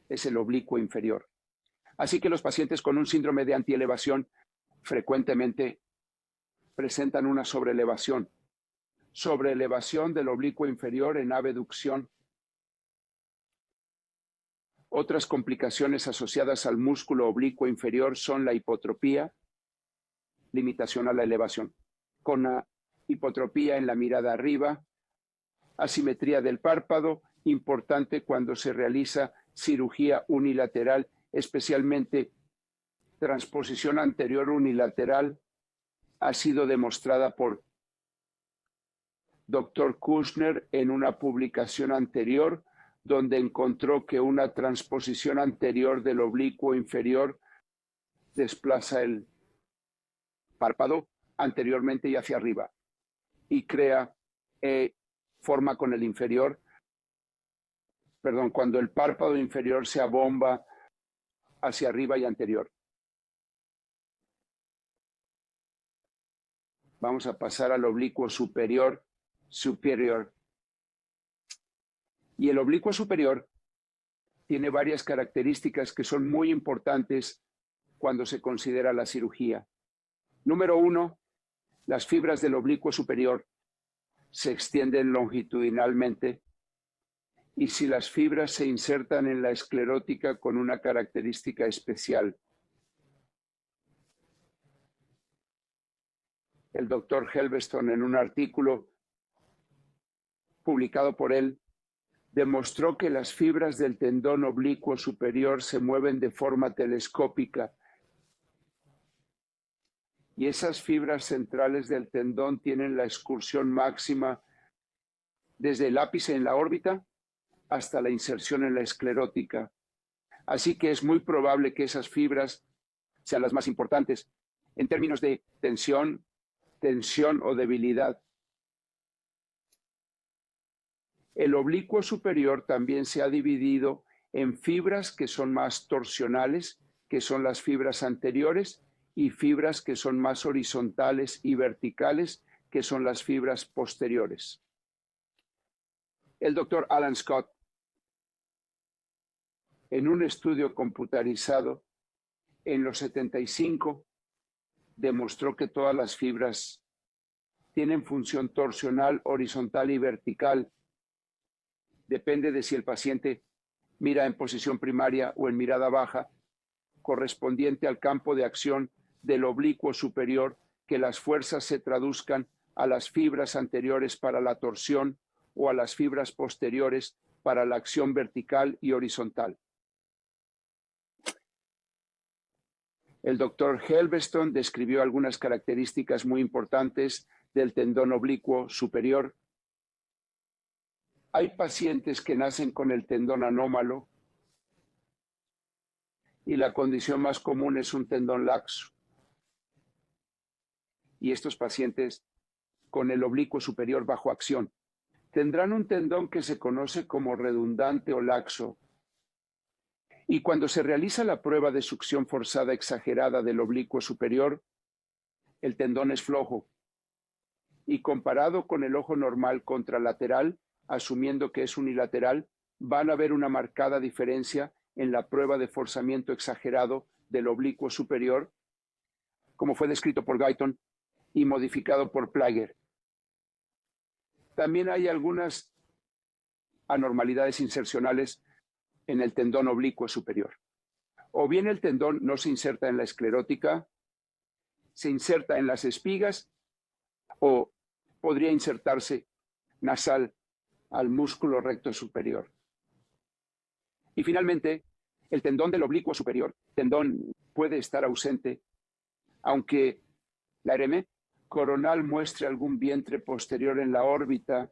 Speaker 3: es el oblicuo inferior. Así que los pacientes con un síndrome de antielevación frecuentemente presentan una sobreelevación del oblicuo inferior en abducción. Otras complicaciones asociadas al músculo oblicuo inferior son la hipotropía, limitación a la elevación, con la hipotropía en la mirada arriba, asimetría del párpado, importante cuando se realiza cirugía unilateral, especialmente transposición anterior unilateral ha sido demostrada por Dr. Kushner en una publicación anterior, donde encontró que una transposición anterior del oblicuo inferior desplaza el párpado anteriormente y hacia arriba y crea forma con el inferior. Perdón, cuando el párpado inferior se abomba hacia arriba y anterior. Vamos a pasar al oblicuo superior. Y el oblicuo superior tiene varias características que son muy importantes cuando se considera la cirugía. Número 1, las fibras del oblicuo superior se extienden longitudinalmente y si las fibras se insertan en la esclerótica con una característica especial. El doctor Helveston, en un artículo publicado por él, demostró que las fibras del tendón oblicuo superior se mueven de forma telescópica y esas fibras centrales del tendón tienen la excursión máxima desde el ápice en la órbita hasta la inserción en la esclerótica. Así que es muy probable que esas fibras sean las más importantes en términos de tensión o debilidad. El oblicuo superior también se ha dividido en fibras que son más torsionales, que son las fibras anteriores, y fibras que son más horizontales y verticales, que son las fibras posteriores. El doctor Alan Scott, en un estudio computarizado en los 75, demostró que todas las fibras tienen función torsional, horizontal y vertical. Depende de si el paciente mira en posición primaria o en mirada baja, correspondiente al campo de acción del oblicuo superior, que las fuerzas se traduzcan a las fibras anteriores para la torsión o a las fibras posteriores para la acción vertical y horizontal. El doctor Helveston describió algunas características muy importantes del tendón oblicuo superior. Hay pacientes que nacen con el tendón anómalo y la condición más común es un tendón laxo. Y estos pacientes con el oblicuo superior bajo acción tendrán un tendón que se conoce como redundante o laxo. Y cuando se realiza la prueba de succión forzada exagerada del oblicuo superior, el tendón es flojo. Y comparado con el ojo normal contralateral, asumiendo que es unilateral, van a ver una marcada diferencia en la prueba de forzamiento exagerado del oblicuo superior, como fue descrito por Guyton y modificado por Plager. También hay algunas anormalidades insercionales en el tendón oblicuo superior. O bien el tendón no se inserta en la esclerótica, se inserta en las espigas, o podría insertarse nasal al músculo recto superior. Y finalmente, el tendón del oblicuo superior, tendón puede estar ausente, aunque la RM coronal muestre algún vientre posterior en la órbita,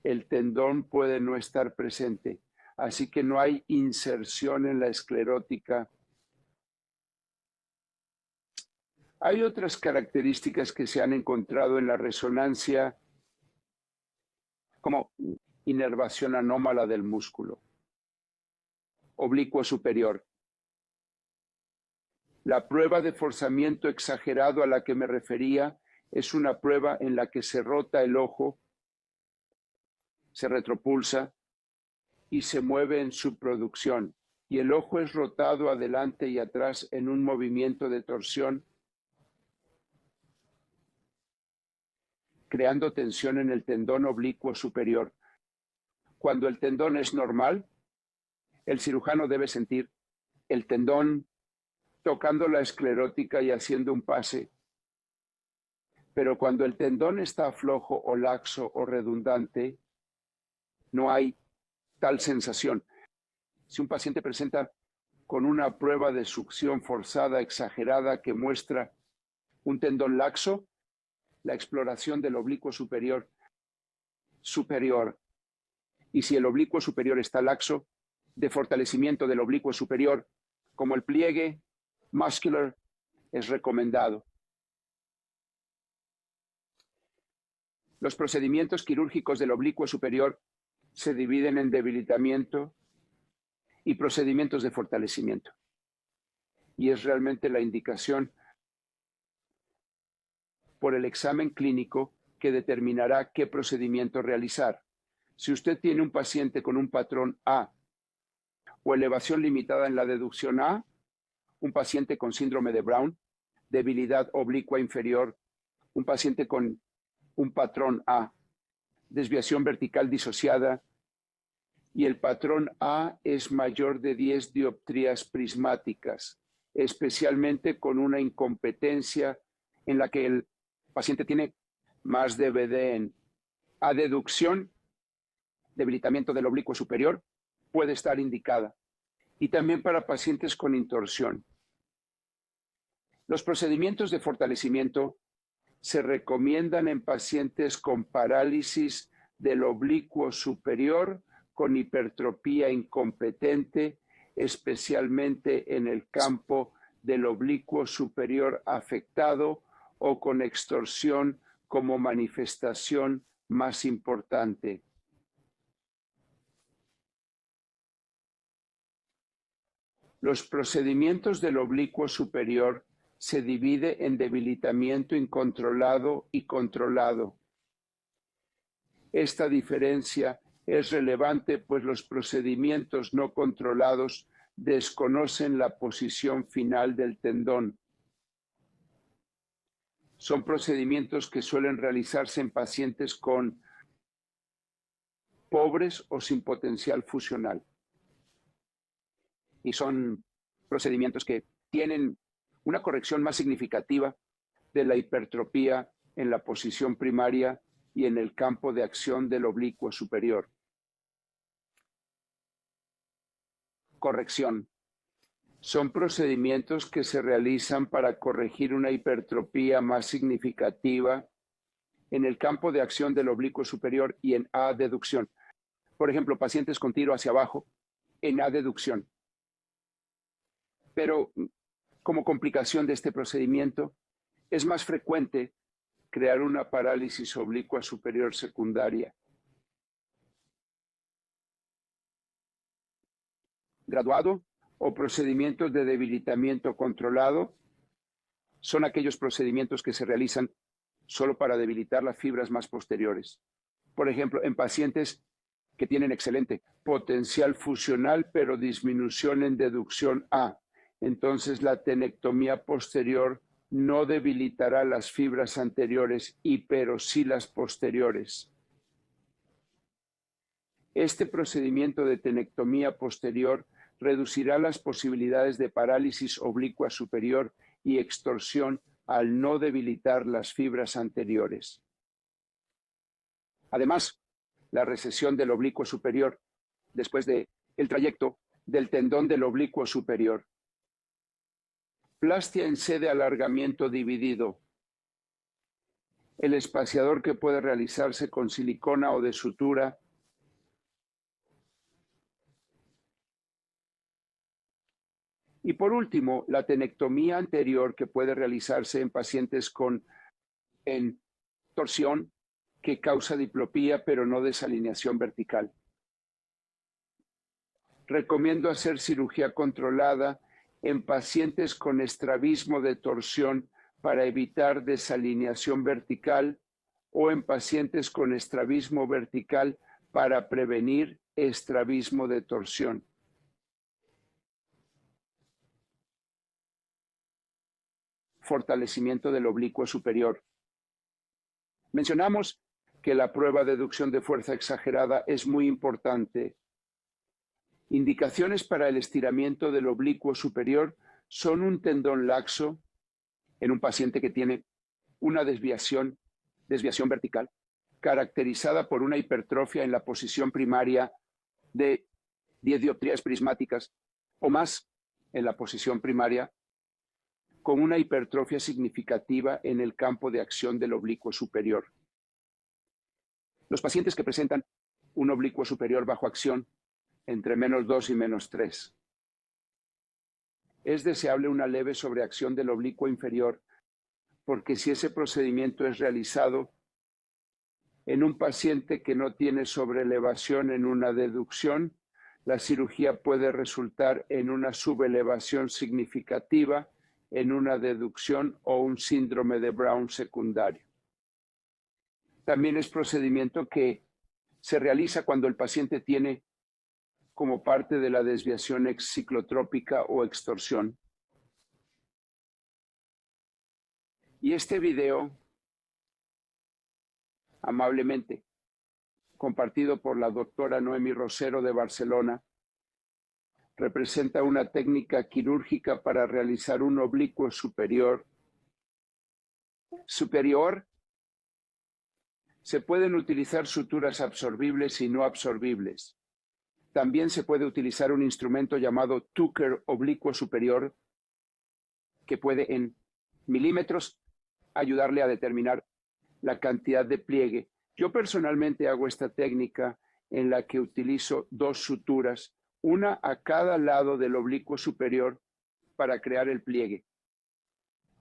Speaker 3: el tendón puede no estar presente, así que no hay inserción en la esclerótica. Hay otras características que se han encontrado en la resonancia, como inervación anómala del músculo oblicuo superior. La prueba de forzamiento exagerado a la que me refería es una prueba en la que se rota el ojo, se retropulsa y se mueve en su producción, y el ojo es rotado adelante y atrás en un movimiento de torsión, creando tensión en el tendón oblicuo superior. Cuando el tendón es normal, el cirujano debe sentir el tendón tocando la esclerótica y haciendo un pase. Pero cuando el tendón está flojo o laxo o redundante, no hay tal sensación. Si un paciente presenta con una prueba de succión forzada exagerada que muestra un tendón laxo, la exploración del oblicuo superior. Y si el oblicuo superior está laxo, de fortalecimiento del oblicuo superior, como el pliegue muscular, es recomendado. Los procedimientos quirúrgicos del oblicuo superior se dividen en debilitamiento y procedimientos de fortalecimiento. Y es realmente la indicación por el examen clínico que determinará qué procedimiento realizar. Si usted tiene un paciente con un patrón A o elevación limitada en la deducción A, un paciente con síndrome de Brown, debilidad oblicua inferior, un paciente con un patrón A, desviación vertical disociada, y el patrón A es mayor de 10 dioptrías prismáticas, especialmente con una incompetencia en la que el paciente tiene más DVD en adeducción, debilitamiento del oblicuo superior, puede estar indicada. Y también para pacientes con intorsión. Los procedimientos de fortalecimiento se recomiendan en pacientes con parálisis del oblicuo superior, con hipertrofia incompetente, especialmente en el campo del oblicuo superior afectado o con extorsión como manifestación más importante. Los procedimientos del oblicuo superior se divide en debilitamiento incontrolado y controlado. Esta diferencia es relevante pues los procedimientos no controlados desconocen la posición final del tendón. Son procedimientos que suelen realizarse en pacientes con pobres o sin potencial fusional. Y son procedimientos que tienen una corrección más significativa de la hipertrofia en la posición primaria y en el campo de acción del oblicuo superior. Corrección. Son procedimientos que se realizan para corregir una hipertrofia más significativa en el campo de acción del oblicuo superior y en adeducción. Por ejemplo, pacientes con tiro hacia abajo en adeducción. Pero como complicación de este procedimiento, es más frecuente crear una parálisis oblicua superior secundaria. Graduado o procedimientos de debilitamiento controlado son aquellos procedimientos que se realizan solo para debilitar las fibras más posteriores. Por ejemplo, en pacientes que tienen excelente potencial fusional, pero disminución en deducción A. Entonces la tenectomía posterior no debilitará las fibras anteriores, pero sí las posteriores. Este procedimiento de tenectomía posterior reducirá las posibilidades de parálisis oblicua superior y extorsión al no debilitar las fibras anteriores. Además, la recesión del oblicuo superior después del trayecto del tendón del oblicuo superior. Plastia en C de alargamiento dividido. El espaciador que puede realizarse con silicona o de sutura. Y por último, la tenectomía anterior que puede realizarse en pacientes con torsión que causa diplopía pero no desalineación vertical. Recomiendo hacer cirugía controlada en pacientes con estrabismo de torsión para evitar desalineación vertical o en pacientes con estrabismo vertical para prevenir estrabismo de torsión. Fortalecimiento del oblicuo superior. Mencionamos que la prueba de deducción de fuerza exagerada es muy importante. Indicaciones para el estiramiento del oblicuo superior son un tendón laxo en un paciente que tiene una desviación vertical, caracterizada por una hipertrofia en la posición primaria de 10 dioptrías prismáticas o más en la posición primaria, con una hipertrofia significativa en el campo de acción del oblicuo superior. Los pacientes que presentan un oblicuo superior bajo acción entre -2 y -3. Es deseable una leve sobreacción del oblicuo inferior, porque si ese procedimiento es realizado en un paciente que no tiene sobreelevación en una deducción, la cirugía puede resultar en una subelevación significativa en una deducción o un síndrome de Brown secundario. También es procedimiento que se realiza cuando el paciente tiene como parte de la desviación exciclotrópica o extorsión. Y este video, amablemente compartido por la doctora Noemi Rosero de Barcelona, representa una técnica quirúrgica para realizar un oblicuo superior. Se pueden utilizar suturas absorbibles y no absorbibles. También se puede utilizar un instrumento llamado Tucker oblicuo superior, que puede en milímetros ayudarle a determinar la cantidad de pliegue. Yo personalmente hago esta técnica en la que utilizo 2 suturas, una a cada lado del oblicuo superior para crear el pliegue.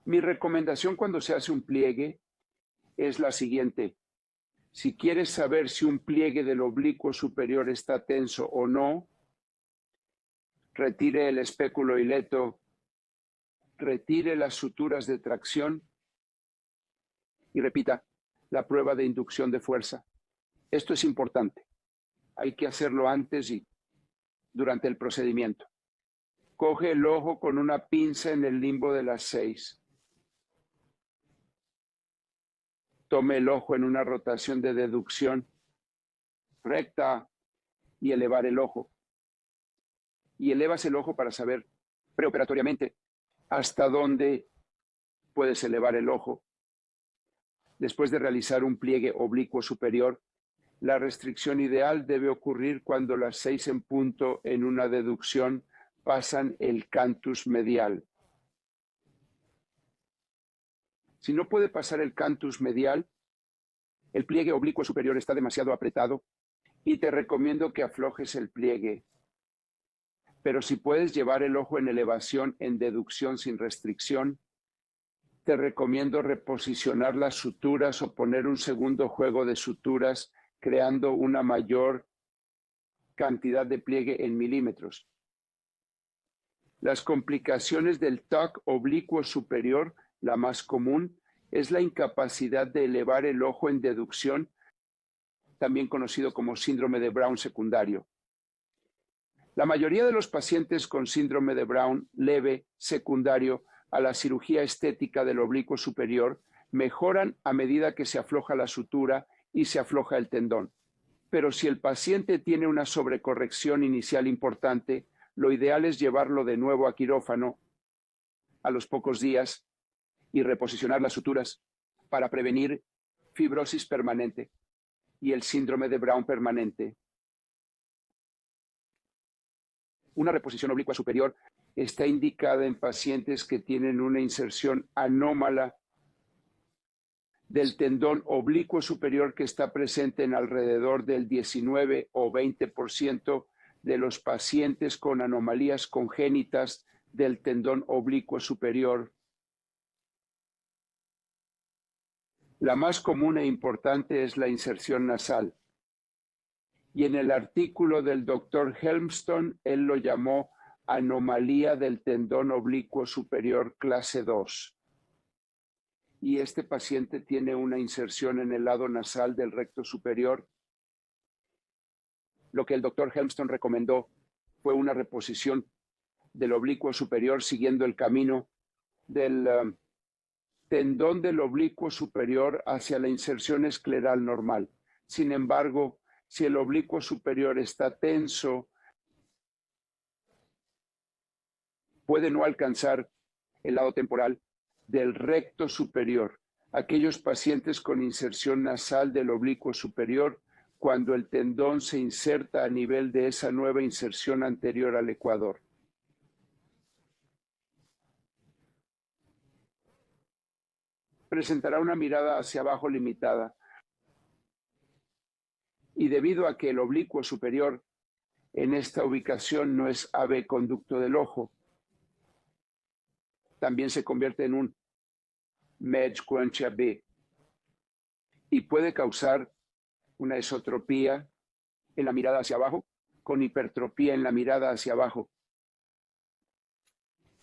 Speaker 3: Mi recomendación cuando se hace un pliegue es la siguiente. Si quieres saber si un pliegue del oblicuo superior está tenso o no, retire el espéculo ileto, retire las suturas de tracción y repita la prueba de inducción de fuerza. Esto es importante. Hay que hacerlo antes y durante el procedimiento. Coge el ojo con una pinza en el limbo de las 6. Tome el ojo en una rotación de deducción recta y elevar el ojo. Y elevas el ojo para saber preoperatoriamente hasta dónde puedes elevar el ojo. Después de realizar un pliegue oblicuo superior, la restricción ideal debe ocurrir cuando las 6 en punto en una deducción pasan el cantus medial. Si no puede pasar el cantus medial, el pliegue oblicuo superior está demasiado apretado y te recomiendo que aflojes el pliegue. Pero si puedes llevar el ojo en elevación en deducción sin restricción, te recomiendo reposicionar las suturas o poner un segundo juego de suturas, creando una mayor cantidad de pliegue en milímetros. Las complicaciones del TOC oblicuo superior, la más común, es la incapacidad de elevar el ojo en deducción, también conocido como síndrome de Brown secundario. La mayoría de los pacientes con síndrome de Brown leve secundario a la cirugía estética del oblicuo superior mejoran a medida que se afloja la sutura y se afloja el tendón. Pero si el paciente tiene una sobrecorrección inicial importante, lo ideal es llevarlo de nuevo a quirófano a los pocos días y reposicionar las suturas para prevenir fibrosis permanente y el síndrome de Brown permanente. Una reposición oblicua superior está indicada en pacientes que tienen una inserción anómala del tendón oblicuo superior que está presente en alrededor del 19 o 20% de los pacientes con anomalías congénitas del tendón oblicuo superior. La más común e importante es la inserción nasal. Y en el artículo del Dr. Helmstone, él lo llamó anomalía del tendón oblicuo superior clase 2. Y este paciente tiene una inserción en el lado nasal del recto superior. Lo que el Dr. Helmstone recomendó fue una reposición del oblicuo superior siguiendo el camino del tendón del oblicuo superior hacia la inserción escleral normal. Sin embargo, si el oblicuo superior está tenso, puede no alcanzar el lado temporal del recto superior. Aquellos pacientes con inserción nasal del oblicuo superior, cuando el tendón se inserta a nivel de esa nueva inserción anterior al ecuador. presentará una mirada hacia abajo limitada. Y debido a que el oblicuo superior en esta ubicación no es AB conducto del ojo, también se convierte en un Medj B y puede causar una esotropía en la mirada hacia abajo con hipertropía en la mirada hacia abajo.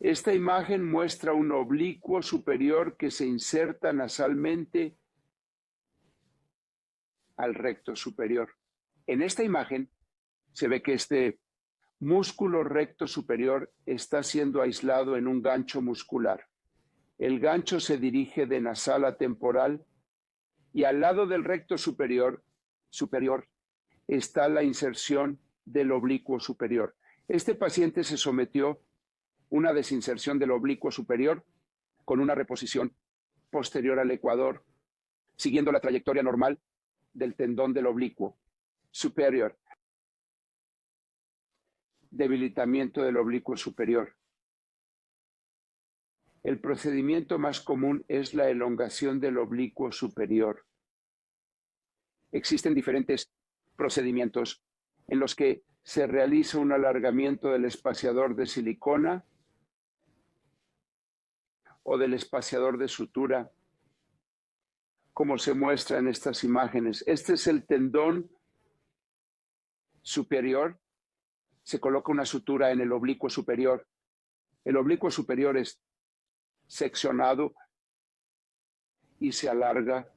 Speaker 3: Esta imagen muestra un oblicuo superior que se inserta nasalmente al recto superior. En esta imagen se ve que este músculo recto superior está siendo aislado en un gancho muscular. El gancho se dirige de nasal a temporal y al lado del recto superior está la inserción del oblicuo superior. Este paciente se sometió a una desinserción del oblicuo superior con una reposición posterior al ecuador, siguiendo la trayectoria normal del tendón del oblicuo superior. Debilitamiento del oblicuo superior. El procedimiento más común es la elongación del oblicuo superior. Existen diferentes procedimientos en los que se realiza un alargamiento del espaciador de silicona o del espaciador de sutura, como se muestra en estas imágenes. Este es el tendón superior. Se coloca una sutura en el oblicuo superior. El oblicuo superior es seccionado y se alarga.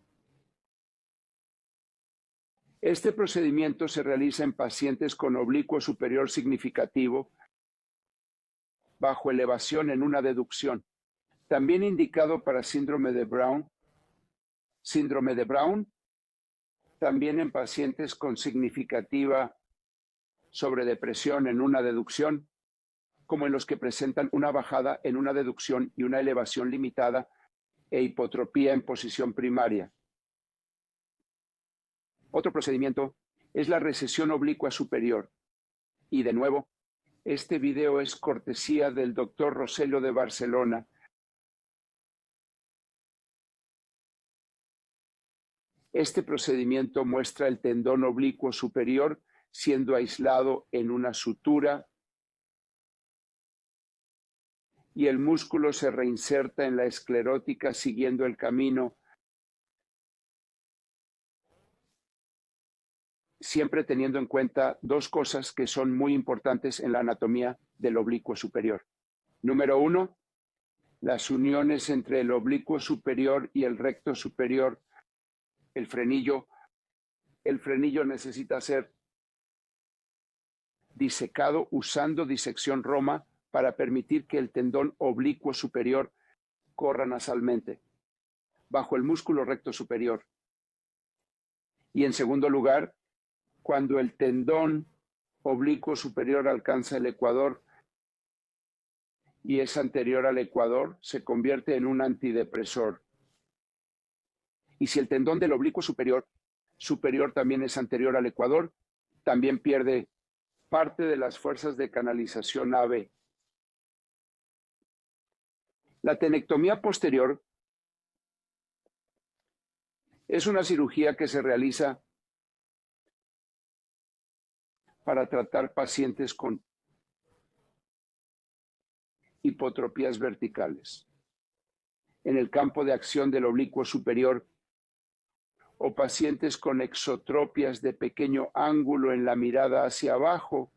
Speaker 3: Este procedimiento se realiza en pacientes con oblicuo superior significativo bajo elevación en una deducción. También indicado para síndrome de Brown. Síndrome de Brown, también en pacientes con significativa sobredepresión en una deducción, como en los que presentan una bajada en una deducción y una elevación limitada e hipotropía en posición primaria. Otro procedimiento es la recesión oblicua superior. Y de nuevo, este video es cortesía del doctor Rosello de Barcelona. Este procedimiento muestra el tendón oblicuo superior siendo aislado en una sutura y el músculo se reinserta en la esclerótica siguiendo el camino, siempre teniendo en cuenta dos cosas que son muy importantes en la anatomía del oblicuo superior. Número uno, las uniones entre el oblicuo superior y el recto superior. El frenillo necesita ser disecado usando disección Roma para permitir que el tendón oblicuo superior corra nasalmente bajo el músculo recto superior. Y en segundo lugar, cuando el tendón oblicuo superior alcanza el ecuador y es anterior al ecuador, se convierte en un antidepresor. Y si el tendón del oblicuo superior también es anterior al ecuador, también pierde parte de las fuerzas de canalización AB. La tenectomía posterior es una cirugía que se realiza para tratar pacientes con hipotropías verticales en el campo de acción del oblicuo superior o pacientes con exotropias de pequeño ángulo en la mirada hacia abajo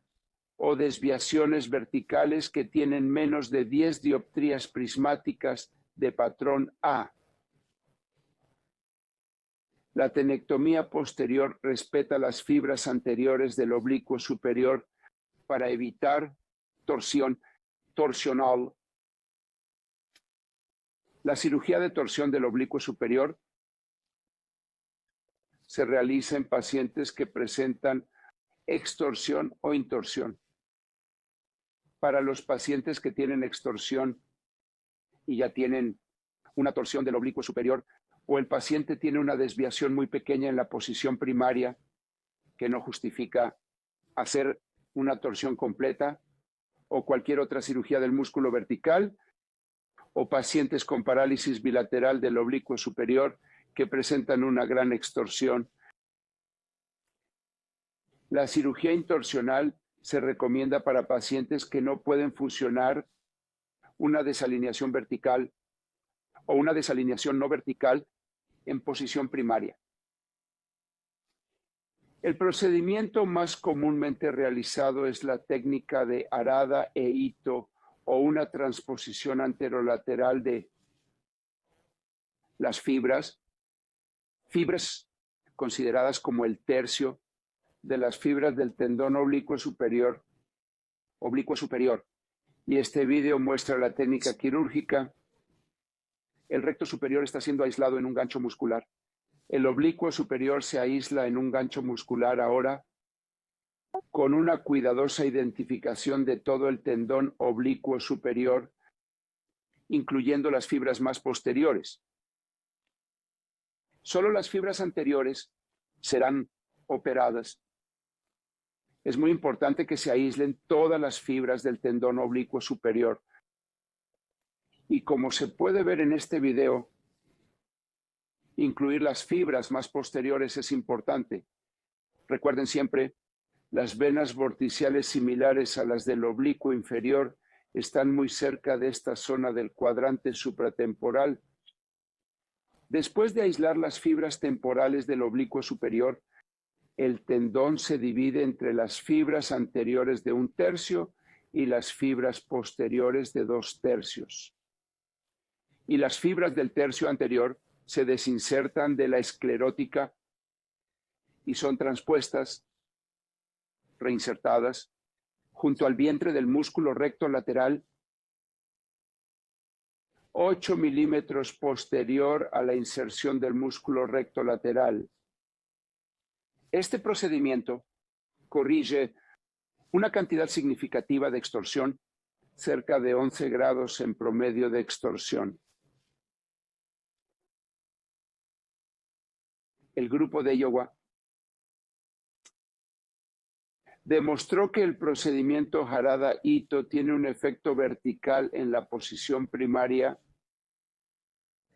Speaker 3: o desviaciones verticales que tienen menos de 10 dioptrías prismáticas de patrón A. La tenectomía posterior respeta las fibras anteriores del oblicuo superior para evitar torsional. La cirugía de torsión del oblicuo superior se realiza en pacientes que presentan extorsión o intorsión. Para los pacientes que tienen extorsión y ya tienen una torsión del oblicuo superior, o el paciente tiene una desviación muy pequeña en la posición primaria que no justifica hacer una torsión completa, o cualquier otra cirugía del músculo vertical, o pacientes con parálisis bilateral del oblicuo superior que presentan una gran extorsión. La cirugía intorsional se recomienda para pacientes que no pueden fusionar una desalineación vertical o una desalineación no vertical en posición primaria. El procedimiento más comúnmente realizado es la técnica de Harada e Ito o una transposición anterolateral de las fibras consideradas como el tercio de las fibras del tendón oblicuo superior. Y este video muestra la técnica quirúrgica. El recto superior está siendo aislado en un gancho muscular. El oblicuo superior se aísla en un gancho muscular ahora con una cuidadosa identificación de todo el tendón oblicuo superior, incluyendo las fibras más posteriores. Solo las fibras anteriores serán operadas. Es muy importante que se aíslen todas las fibras del tendón oblicuo superior. Y como se puede ver en este video, incluir las fibras más posteriores es importante. Recuerden siempre, las venas vorticiales similares a las del oblicuo inferior están muy cerca de esta zona del cuadrante supratemporal. Después de aislar las fibras temporales del oblicuo superior, el tendón se divide entre las fibras anteriores de 1/3 y las fibras posteriores de 2/3. Y las fibras del tercio anterior se desinsertan de la esclerótica y son transpuestas, reinsertadas, junto al vientre del músculo recto lateral, 8 milímetros posterior a la inserción del músculo recto lateral. Este procedimiento corrige una cantidad significativa de extorsión, cerca de 11 grados en promedio de extorsión. El grupo de Iowa demostró que el procedimiento Harada-Ito tiene un efecto vertical en la posición primaria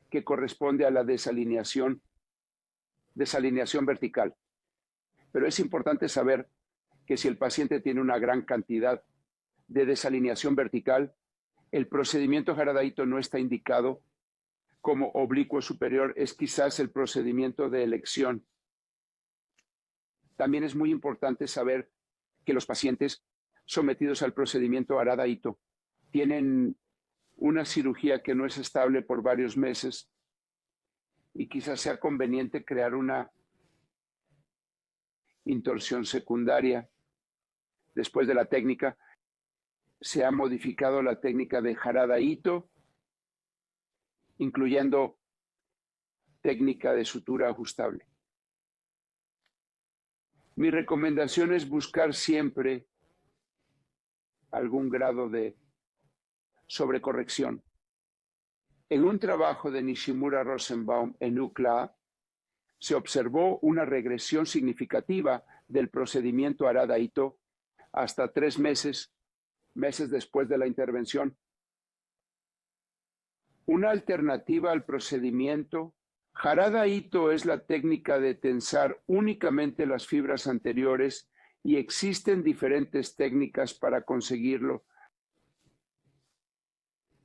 Speaker 3: que corresponde a la desalineación vertical. Pero es importante saber que si el paciente tiene una gran cantidad de desalineación vertical, el procedimiento Harada-Ito no está indicado como oblicuo superior, es quizás el procedimiento de elección. También es muy importante saber que los pacientes sometidos al procedimiento Harada-Ito tienen una cirugía que no es estable por varios meses y quizás sea conveniente crear una intorsión secundaria. Después de la técnica, se ha modificado la técnica de Harada-Ito, incluyendo técnica de sutura ajustable. Mi recomendación es buscar siempre algún grado de sobrecorrección. En un trabajo de Nishimura Rosenbaum en UCLA, se observó una regresión significativa del procedimiento Harada-Ito hasta 3 meses después de la intervención. Una alternativa al procedimiento Harada-Ito es la técnica de tensar únicamente las fibras anteriores y existen diferentes técnicas para conseguirlo.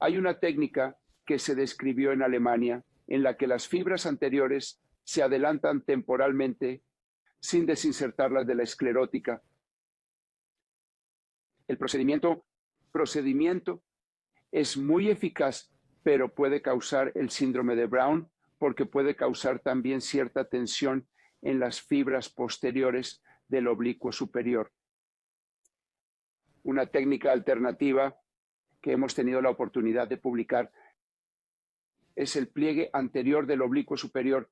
Speaker 3: Hay una técnica que se describió en Alemania en la que las fibras anteriores se adelantan temporalmente sin desinsertarlas de la esclerótica. El procedimiento es muy eficaz, pero puede causar el síndrome de Brown porque puede causar también cierta tensión en las fibras posteriores del oblicuo superior. Una técnica alternativa que hemos tenido la oportunidad de publicar es el pliegue anterior del oblicuo superior,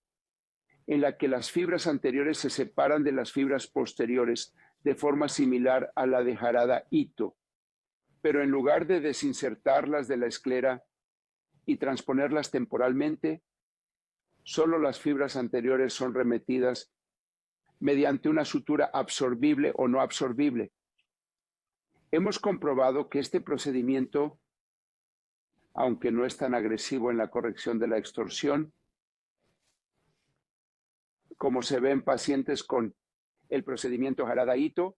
Speaker 3: en la que las fibras anteriores se separan de las fibras posteriores de forma similar a la de Harada-Ito, pero en lugar de desinsertarlas de la esclera y transponerlas temporalmente, solo las fibras anteriores son remetidas mediante una sutura absorbible o no absorbible. Hemos comprobado que este procedimiento aunque no es tan agresivo en la corrección de la extorsión, como se ve en pacientes con el procedimiento Harada-Ito,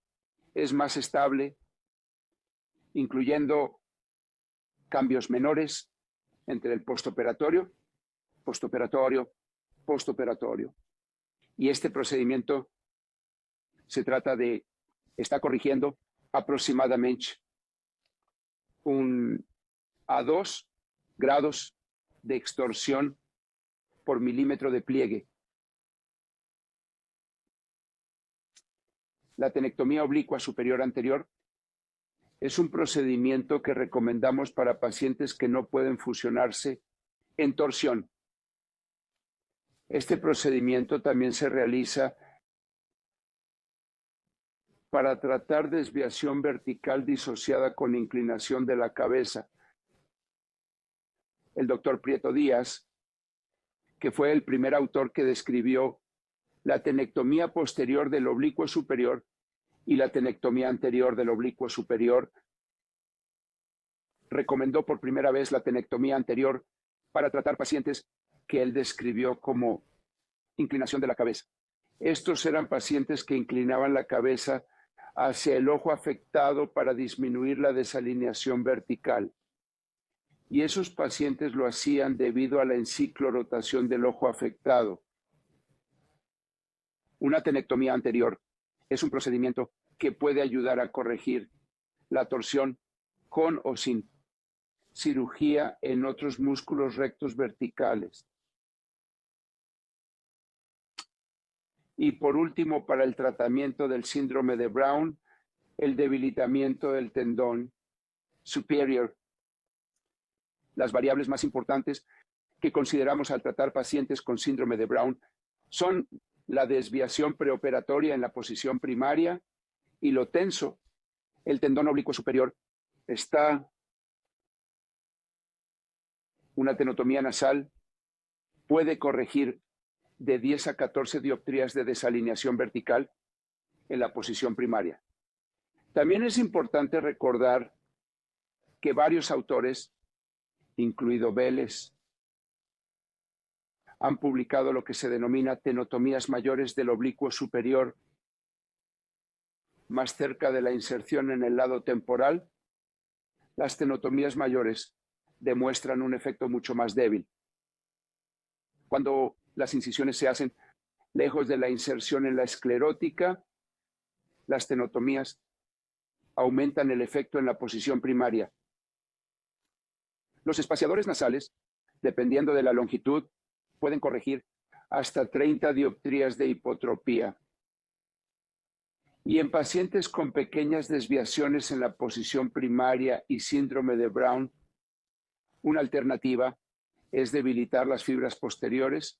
Speaker 3: es más estable, incluyendo cambios menores entre el postoperatorio, postoperatorio. Y este procedimiento está corrigiendo aproximadamente a 2 grados de extorsión por milímetro de pliegue. La atenectomía oblicua superior anterior es un procedimiento que recomendamos para pacientes que no pueden fusionarse en torsión. Este procedimiento también se realiza para tratar desviación vertical disociada con inclinación de la cabeza. El doctor Prieto Díaz, que fue el primer autor que describió la atenectomía posterior del oblicuo superior y la atenectomía anterior del oblicuo superior, recomendó por primera vez la atenectomía anterior para tratar pacientes que él describió como inclinación de la cabeza. Estos eran pacientes que inclinaban la cabeza hacia el ojo afectado para disminuir la desalineación vertical. Y esos pacientes lo hacían debido a la enciclorotación del ojo afectado. Una atenectomía anterior es un procedimiento que puede ayudar a corregir la torsión con o sin cirugía en otros músculos rectos verticales. Y por último, para el tratamiento del síndrome de Brown, el debilitamiento del tendón superior. Las variables más importantes que consideramos al tratar pacientes con síndrome de Brown son la desviación preoperatoria en la posición primaria y lo tenso. El tendón oblicuo superior está. Una tenotomía nasal puede corregir de 10 a 14 dioptrías de desalineación vertical en la posición primaria. También es importante recordar que varios autores, incluido Vélez, han publicado lo que se denomina tenotomías mayores del oblicuo superior, más cerca de la inserción en el lado temporal. Las tenotomías mayores demuestran un efecto mucho más débil. Cuando las incisiones se hacen lejos de la inserción en la esclerótica, las tenotomías aumentan el efecto en la posición primaria. Los espaciadores nasales, dependiendo de la longitud, pueden corregir hasta 30 dioptrías de hipotropía. Y en pacientes con pequeñas desviaciones en la posición primaria y síndrome de Brown, una alternativa es debilitar las fibras posteriores,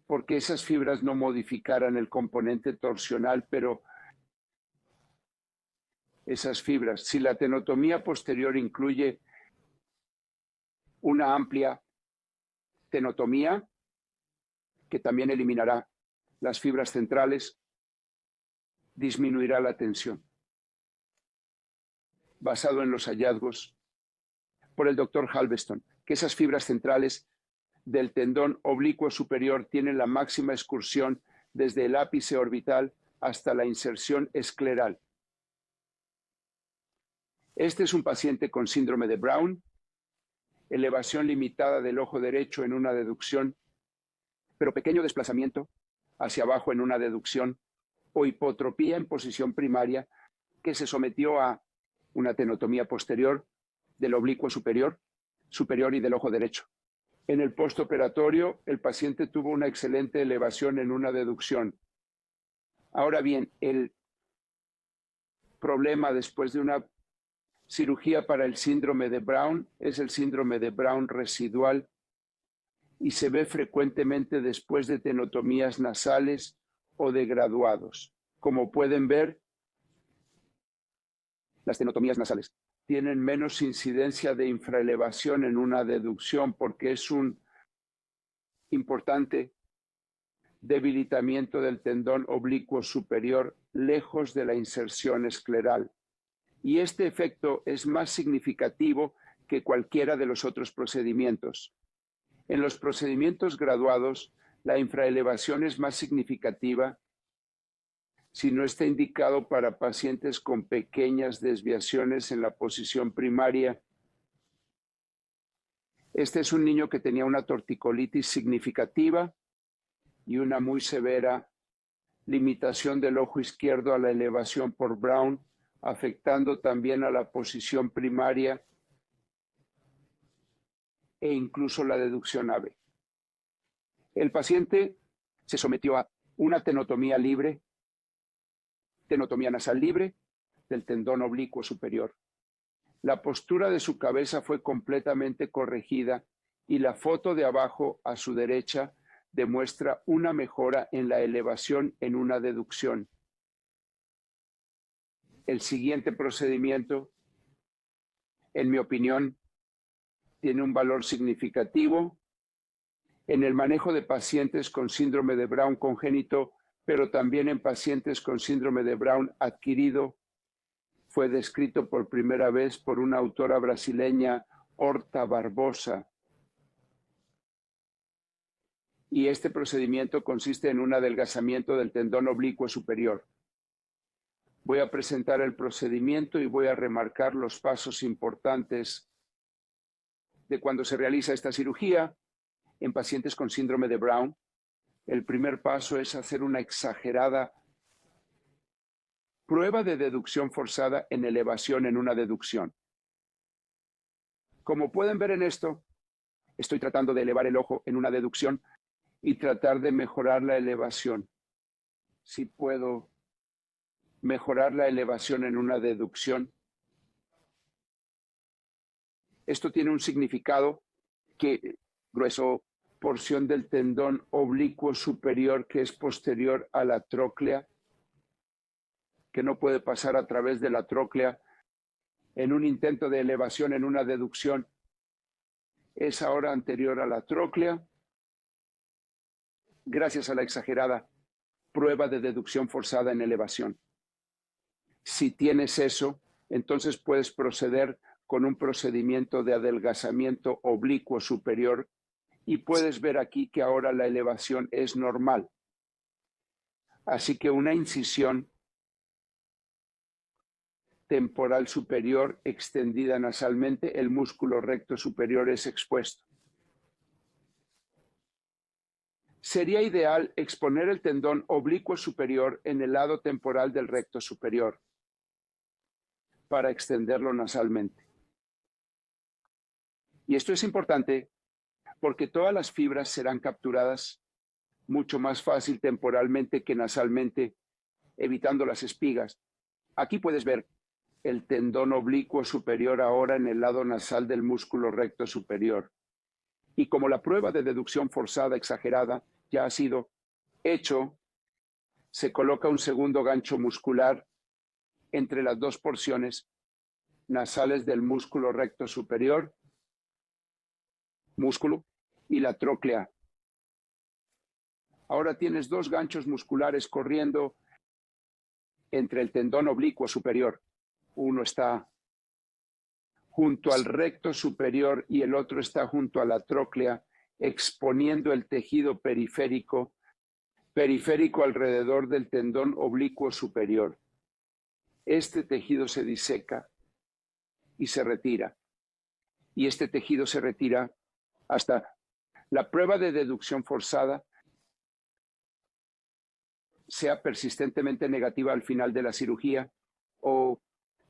Speaker 3: porque esas fibras no modificarán el componente torsional, pero esas fibras, si la tenotomía posterior incluye una amplia tenotomía, que también eliminará las fibras centrales, disminuirá la tensión. Basado en los hallazgos por el doctor Halveston, que esas fibras centrales del tendón oblicuo superior tienen la máxima excursión desde el ápice orbital hasta la inserción escleral. Este es un paciente con síndrome de Brown, elevación limitada del ojo derecho en una deducción, pero pequeño desplazamiento hacia abajo en una deducción, o hipotropía en posición primaria que se sometió a una tenotomía posterior del oblicuo superior y del ojo derecho. En el postoperatorio, el paciente tuvo una excelente elevación en una deducción. Ahora bien, el problema después de una cirugía para el síndrome de Brown es el síndrome de Brown residual y se ve frecuentemente después de tenotomías nasales o de graduados. Como pueden ver, las tenotomías nasales tienen menos incidencia de infraelevación en una deducción porque es un importante debilitamiento del tendón oblicuo superior lejos de la inserción escleral. Y este efecto es más significativo que cualquiera de los otros procedimientos. En los procedimientos graduados, la infraelevación es más significativa si no está indicado para pacientes con pequeñas desviaciones en la posición primaria. Este es un niño que tenía una torticolitis significativa y una muy severa limitación del ojo izquierdo a la elevación por Brown, afectando también a la posición primaria e incluso la deducción AVE. El paciente se sometió a una tenotomía libre, tenotomía nasal libre del tendón oblicuo superior. La postura de su cabeza fue completamente corregida y la foto de abajo a su derecha demuestra una mejora en la elevación en una deducción. El siguiente procedimiento, en mi opinión, tiene un valor significativo en el manejo de pacientes con síndrome de Brown congénito, pero también en pacientes con síndrome de Brown adquirido. Fue descrito por primera vez por una autora brasileña, Horta Barbosa. Y este procedimiento consiste en un adelgazamiento del tendón oblicuo superior. Voy a presentar el procedimiento y voy a remarcar los pasos importantes de cuando se realiza esta cirugía en pacientes con síndrome de Brown. El primer paso es hacer una exagerada prueba de deducción forzada en elevación en una deducción. Como pueden ver en esto, estoy tratando de elevar el ojo en una deducción y tratar de mejorar la elevación. Si puedo mejorar la elevación en una deducción, esto tiene un significado que grueso porción del tendón oblicuo superior que es posterior a la tróclea, que no puede pasar a través de la tróclea en un intento de elevación en una deducción, es ahora anterior a la tróclea, gracias a la exagerada prueba de deducción forzada en elevación. Si tienes eso, entonces puedes proceder con un procedimiento de adelgazamiento oblicuo superior y puedes ver aquí que ahora la elevación es normal. Así que una incisión temporal superior extendida nasalmente, el músculo recto superior es expuesto. Sería ideal exponer el tendón oblicuo superior en el lado temporal del recto superior para extenderlo nasalmente. Y esto es importante porque todas las fibras serán capturadas mucho más fácil temporalmente que nasalmente, evitando las espigas. Aquí puedes ver el tendón oblicuo superior ahora en el lado nasal del músculo recto superior. Y como la prueba de deducción forzada exagerada ya ha sido hecho, se coloca un segundo gancho muscular entre las dos porciones nasales del músculo recto superior, músculo, y la tróclea. Ahora tienes dos ganchos musculares corriendo entre el tendón oblicuo superior. Uno está junto al recto superior y el otro está junto a la tróclea, exponiendo el tejido periférico alrededor del tendón oblicuo superior. Este tejido se diseca y se retira. Y este tejido se retira hasta la prueba de deducción forzada sea persistentemente negativa al final de la cirugía o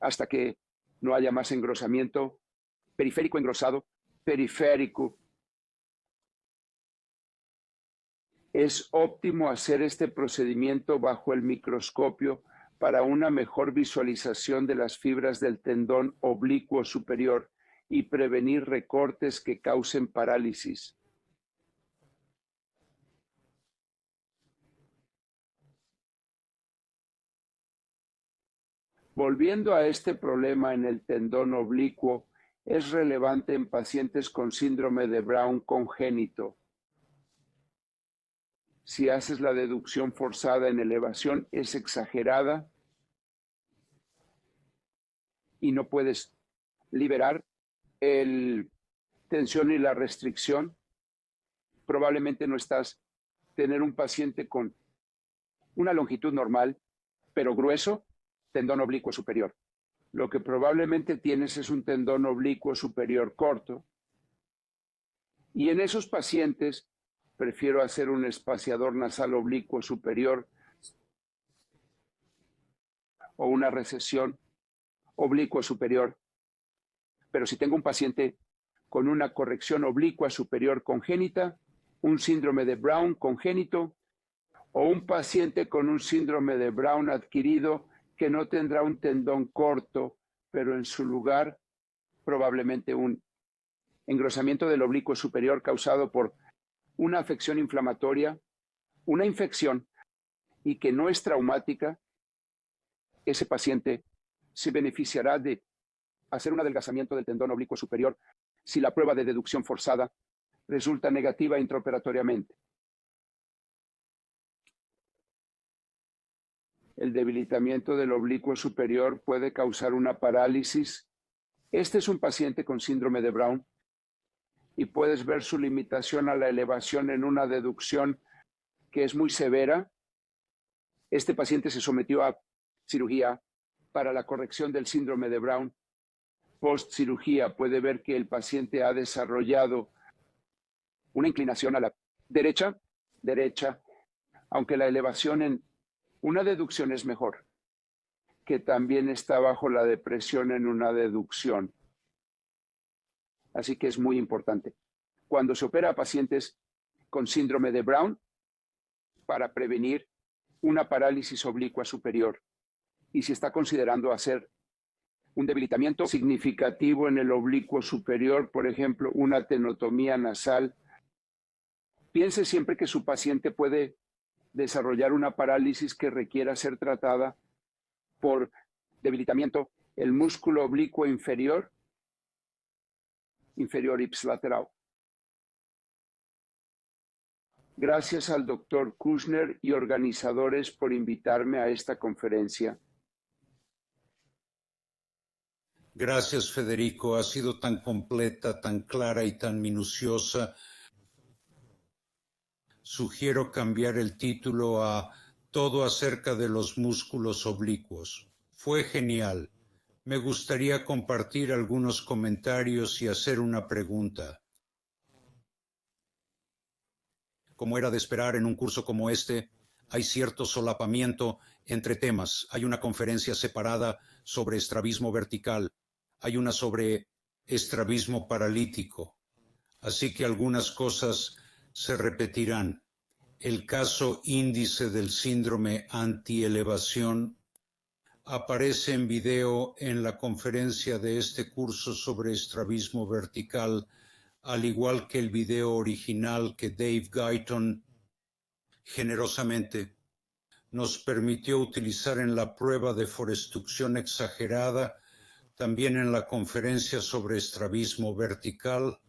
Speaker 3: hasta que no haya más engrosamiento, periférico engrosado, periférico. Es óptimo hacer este procedimiento bajo el microscopio para una mejor visualización de las fibras del tendón oblicuo superior y prevenir recortes que causen parálisis. Volviendo a este problema en el tendón oblicuo, es relevante en pacientes con síndrome de Brown congénito. Si haces la deducción forzada en elevación, es exagerada y no puedes liberar el tensión y la restricción, probablemente no estás tener un paciente con una longitud normal, pero grueso, tendón oblicuo superior. Lo que probablemente tienes es un tendón oblicuo superior corto. Y en esos pacientes prefiero hacer un espaciador nasal oblicuo superior o una recesión oblicua superior. Pero si tengo un paciente con una corrección oblicua superior congénita, un síndrome de Brown congénito, o un paciente con un síndrome de Brown adquirido que no tendrá un tendón corto, pero en su lugar probablemente un engrosamiento del oblicuo superior causado por una afección inflamatoria, una infección y que no es traumática, ese paciente se beneficiará de hacer un adelgazamiento del tendón oblicuo superior si la prueba de deducción forzada resulta negativa intraoperatoriamente. El debilitamiento del oblicuo superior puede causar una parálisis. Este es un paciente con síndrome de Brown y puedes ver su limitación a la elevación en una deducción que es muy severa. Este paciente se sometió a cirugía para la corrección del síndrome de Brown. Post cirugía puede ver que el paciente ha desarrollado una inclinación a la derecha, aunque la elevación en una deducción es mejor, que también está bajo la depresión en una deducción. Así que es muy importante. Cuando se opera a pacientes con síndrome de Brown, para prevenir una parálisis oblicua superior, y si está considerando hacer un debilitamiento significativo en el oblicuo superior, por ejemplo, una tenotomía nasal, piense siempre que su paciente puede desarrollar una parálisis que requiera ser tratada por debilitamiento el músculo oblicuo inferior ipsilateral. Gracias al Dr. Kushner y organizadores por invitarme a esta conferencia.
Speaker 2: Gracias, Federico. Ha sido tan completa, tan clara y tan minuciosa. Sugiero cambiar el título a Todo acerca de los músculos oblicuos. Fue genial. Me gustaría compartir algunos comentarios y hacer una pregunta. Como era de esperar en un curso como este, hay cierto solapamiento entre temas. Hay una conferencia separada sobre estrabismo vertical. Hay una sobre estrabismo paralítico. Así que algunas cosas se repetirán. El caso índice del síndrome antielevación aparece en video en la conferencia de este curso sobre estrabismo vertical, al igual que el video original que Dave Guyton generosamente nos permitió utilizar en la prueba de forestucción exagerada, también en la conferencia sobre estrabismo vertical.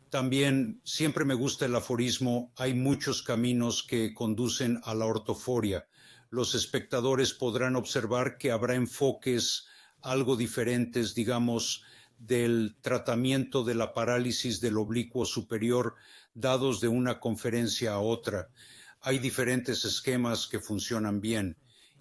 Speaker 2: También siempre me gusta el aforismo, hay muchos caminos que conducen a la ortoforia. Los espectadores podrán observar que habrá enfoques algo diferentes, digamos, del tratamiento de la parálisis del oblicuo superior, dados de una conferencia a otra. Hay diferentes esquemas que funcionan bien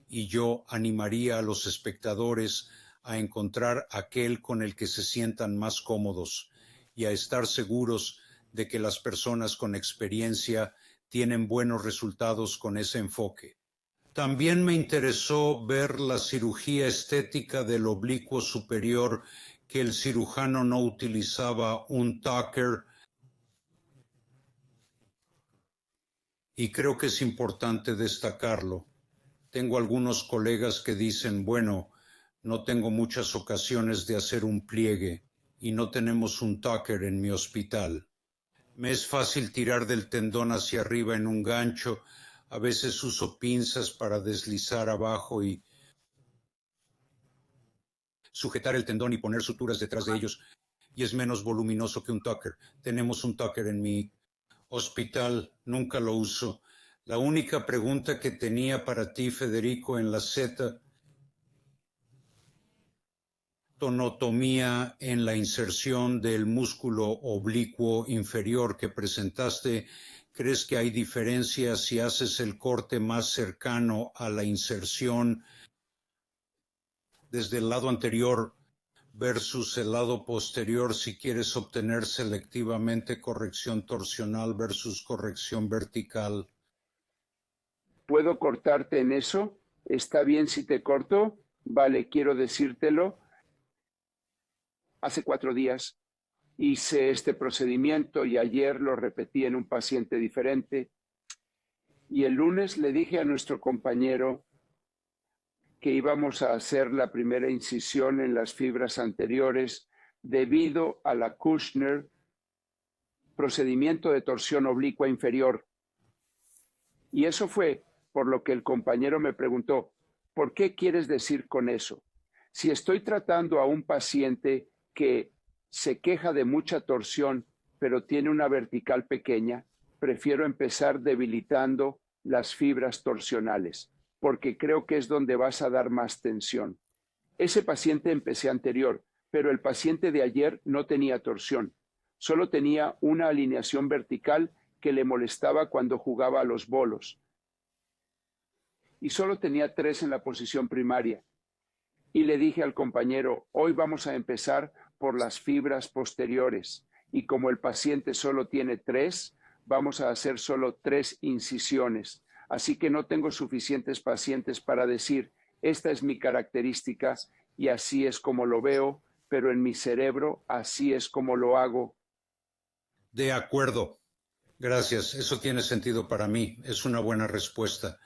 Speaker 2: y yo animaría a los espectadores a encontrar aquel con el que se sientan más cómodos y a estar seguros de que las personas con experiencia tienen buenos resultados con ese enfoque. También me interesó ver la cirugía estética del oblicuo superior, que el cirujano no utilizaba un tucker, y creo que es importante destacarlo. Tengo algunos colegas que dicen, bueno, no tengo muchas ocasiones de hacer un pliegue y no tenemos un tucker en mi hospital. Me es fácil tirar del tendón hacia arriba en un gancho. A veces uso pinzas para deslizar abajo y sujetar el tendón y poner suturas detrás de ellos, y es menos voluminoso que un tucker. Tenemos un tucker en mi hospital, nunca lo uso. La única pregunta que tenía para ti, Federico, en la Z, tonotomía en la inserción del músculo oblicuo inferior que presentaste. ¿Crees que hay diferencias si haces el corte más cercano a la inserción desde el lado anterior versus el lado posterior si quieres obtener selectivamente corrección torsional versus corrección vertical?
Speaker 3: ¿Puedo cortarte en eso? ¿Está bien si te corto? Vale, quiero decírtelo. Hace 4 días hice este procedimiento y ayer lo repetí en un paciente diferente. Y el lunes le dije a nuestro compañero que íbamos a hacer la primera incisión en las fibras anteriores debido a la Kushner, procedimiento de torsión oblicua inferior. Y eso fue por lo que el compañero me preguntó, ¿por qué quieres decir con eso? Si estoy tratando a un paciente que se queja de mucha torsión, pero tiene una vertical pequeña, prefiero empezar debilitando las fibras torsionales, porque creo que es donde vas a dar más tensión. Ese paciente empecé anterior, pero el paciente de ayer no tenía torsión, solo tenía una alineación vertical que le molestaba cuando jugaba a los bolos. Y solo tenía 3 en la posición primaria. Y le dije al compañero, hoy vamos a empezar por las fibras posteriores. Y como el paciente solo tiene 3, vamos a hacer solo 3 incisiones. Así que no tengo suficientes pacientes para decir, esta es mi característica y así es como lo veo, pero en mi cerebro así es como lo hago.
Speaker 2: De acuerdo. Gracias. Eso tiene sentido para mí. Es una buena respuesta.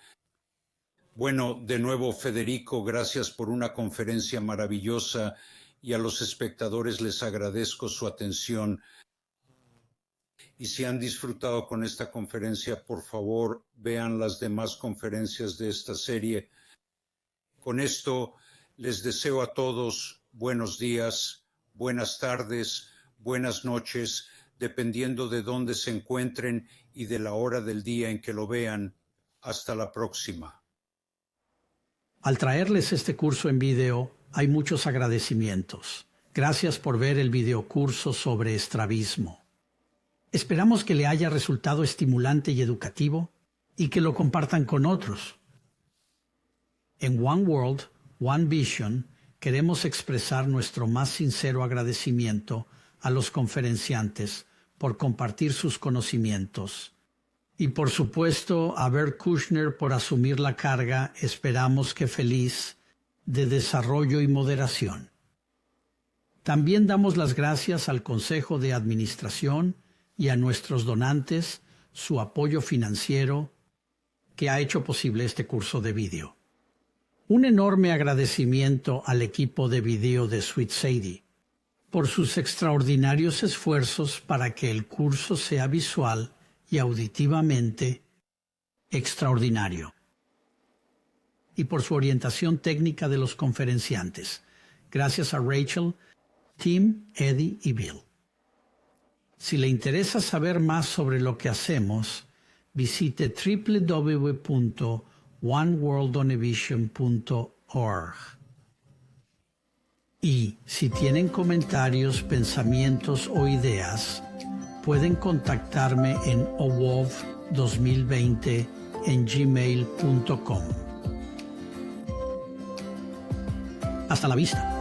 Speaker 2: Bueno, de nuevo, Federico, gracias por una conferencia maravillosa y a los espectadores les agradezco su atención. Y si han disfrutado con esta conferencia, por favor, vean las demás conferencias de esta serie. Con esto, les deseo a todos buenos días, buenas tardes, buenas noches, dependiendo de dónde se encuentren y de la hora del día en que lo vean. Hasta la próxima.
Speaker 1: Al traerles este curso en video, hay muchos agradecimientos. Gracias por ver el videocurso sobre estrabismo. Esperamos que le haya resultado estimulante y educativo y que lo compartan con otros. En One World, One Vision, queremos expresar nuestro más sincero agradecimiento a los conferenciantes por compartir sus conocimientos. Y por supuesto a Bert Kushner por asumir la carga, esperamos que feliz, de desarrollo y moderación. También damos las gracias al Consejo de Administración y a nuestros donantes, su apoyo financiero, que ha hecho posible este curso de vídeo. Un enorme agradecimiento al equipo de video de Sweet Sadie por sus extraordinarios esfuerzos para que el curso sea visual y auditivamente extraordinario. Y por su orientación técnica de los conferenciantes. Gracias a Rachel, Tim, Eddie y Bill. Si le interesa saber más sobre lo que hacemos, visite www.oneworldonevision.org. Y si tienen comentarios, pensamientos o ideas, pueden contactarme en owov2020@gmail.com. Hasta la vista.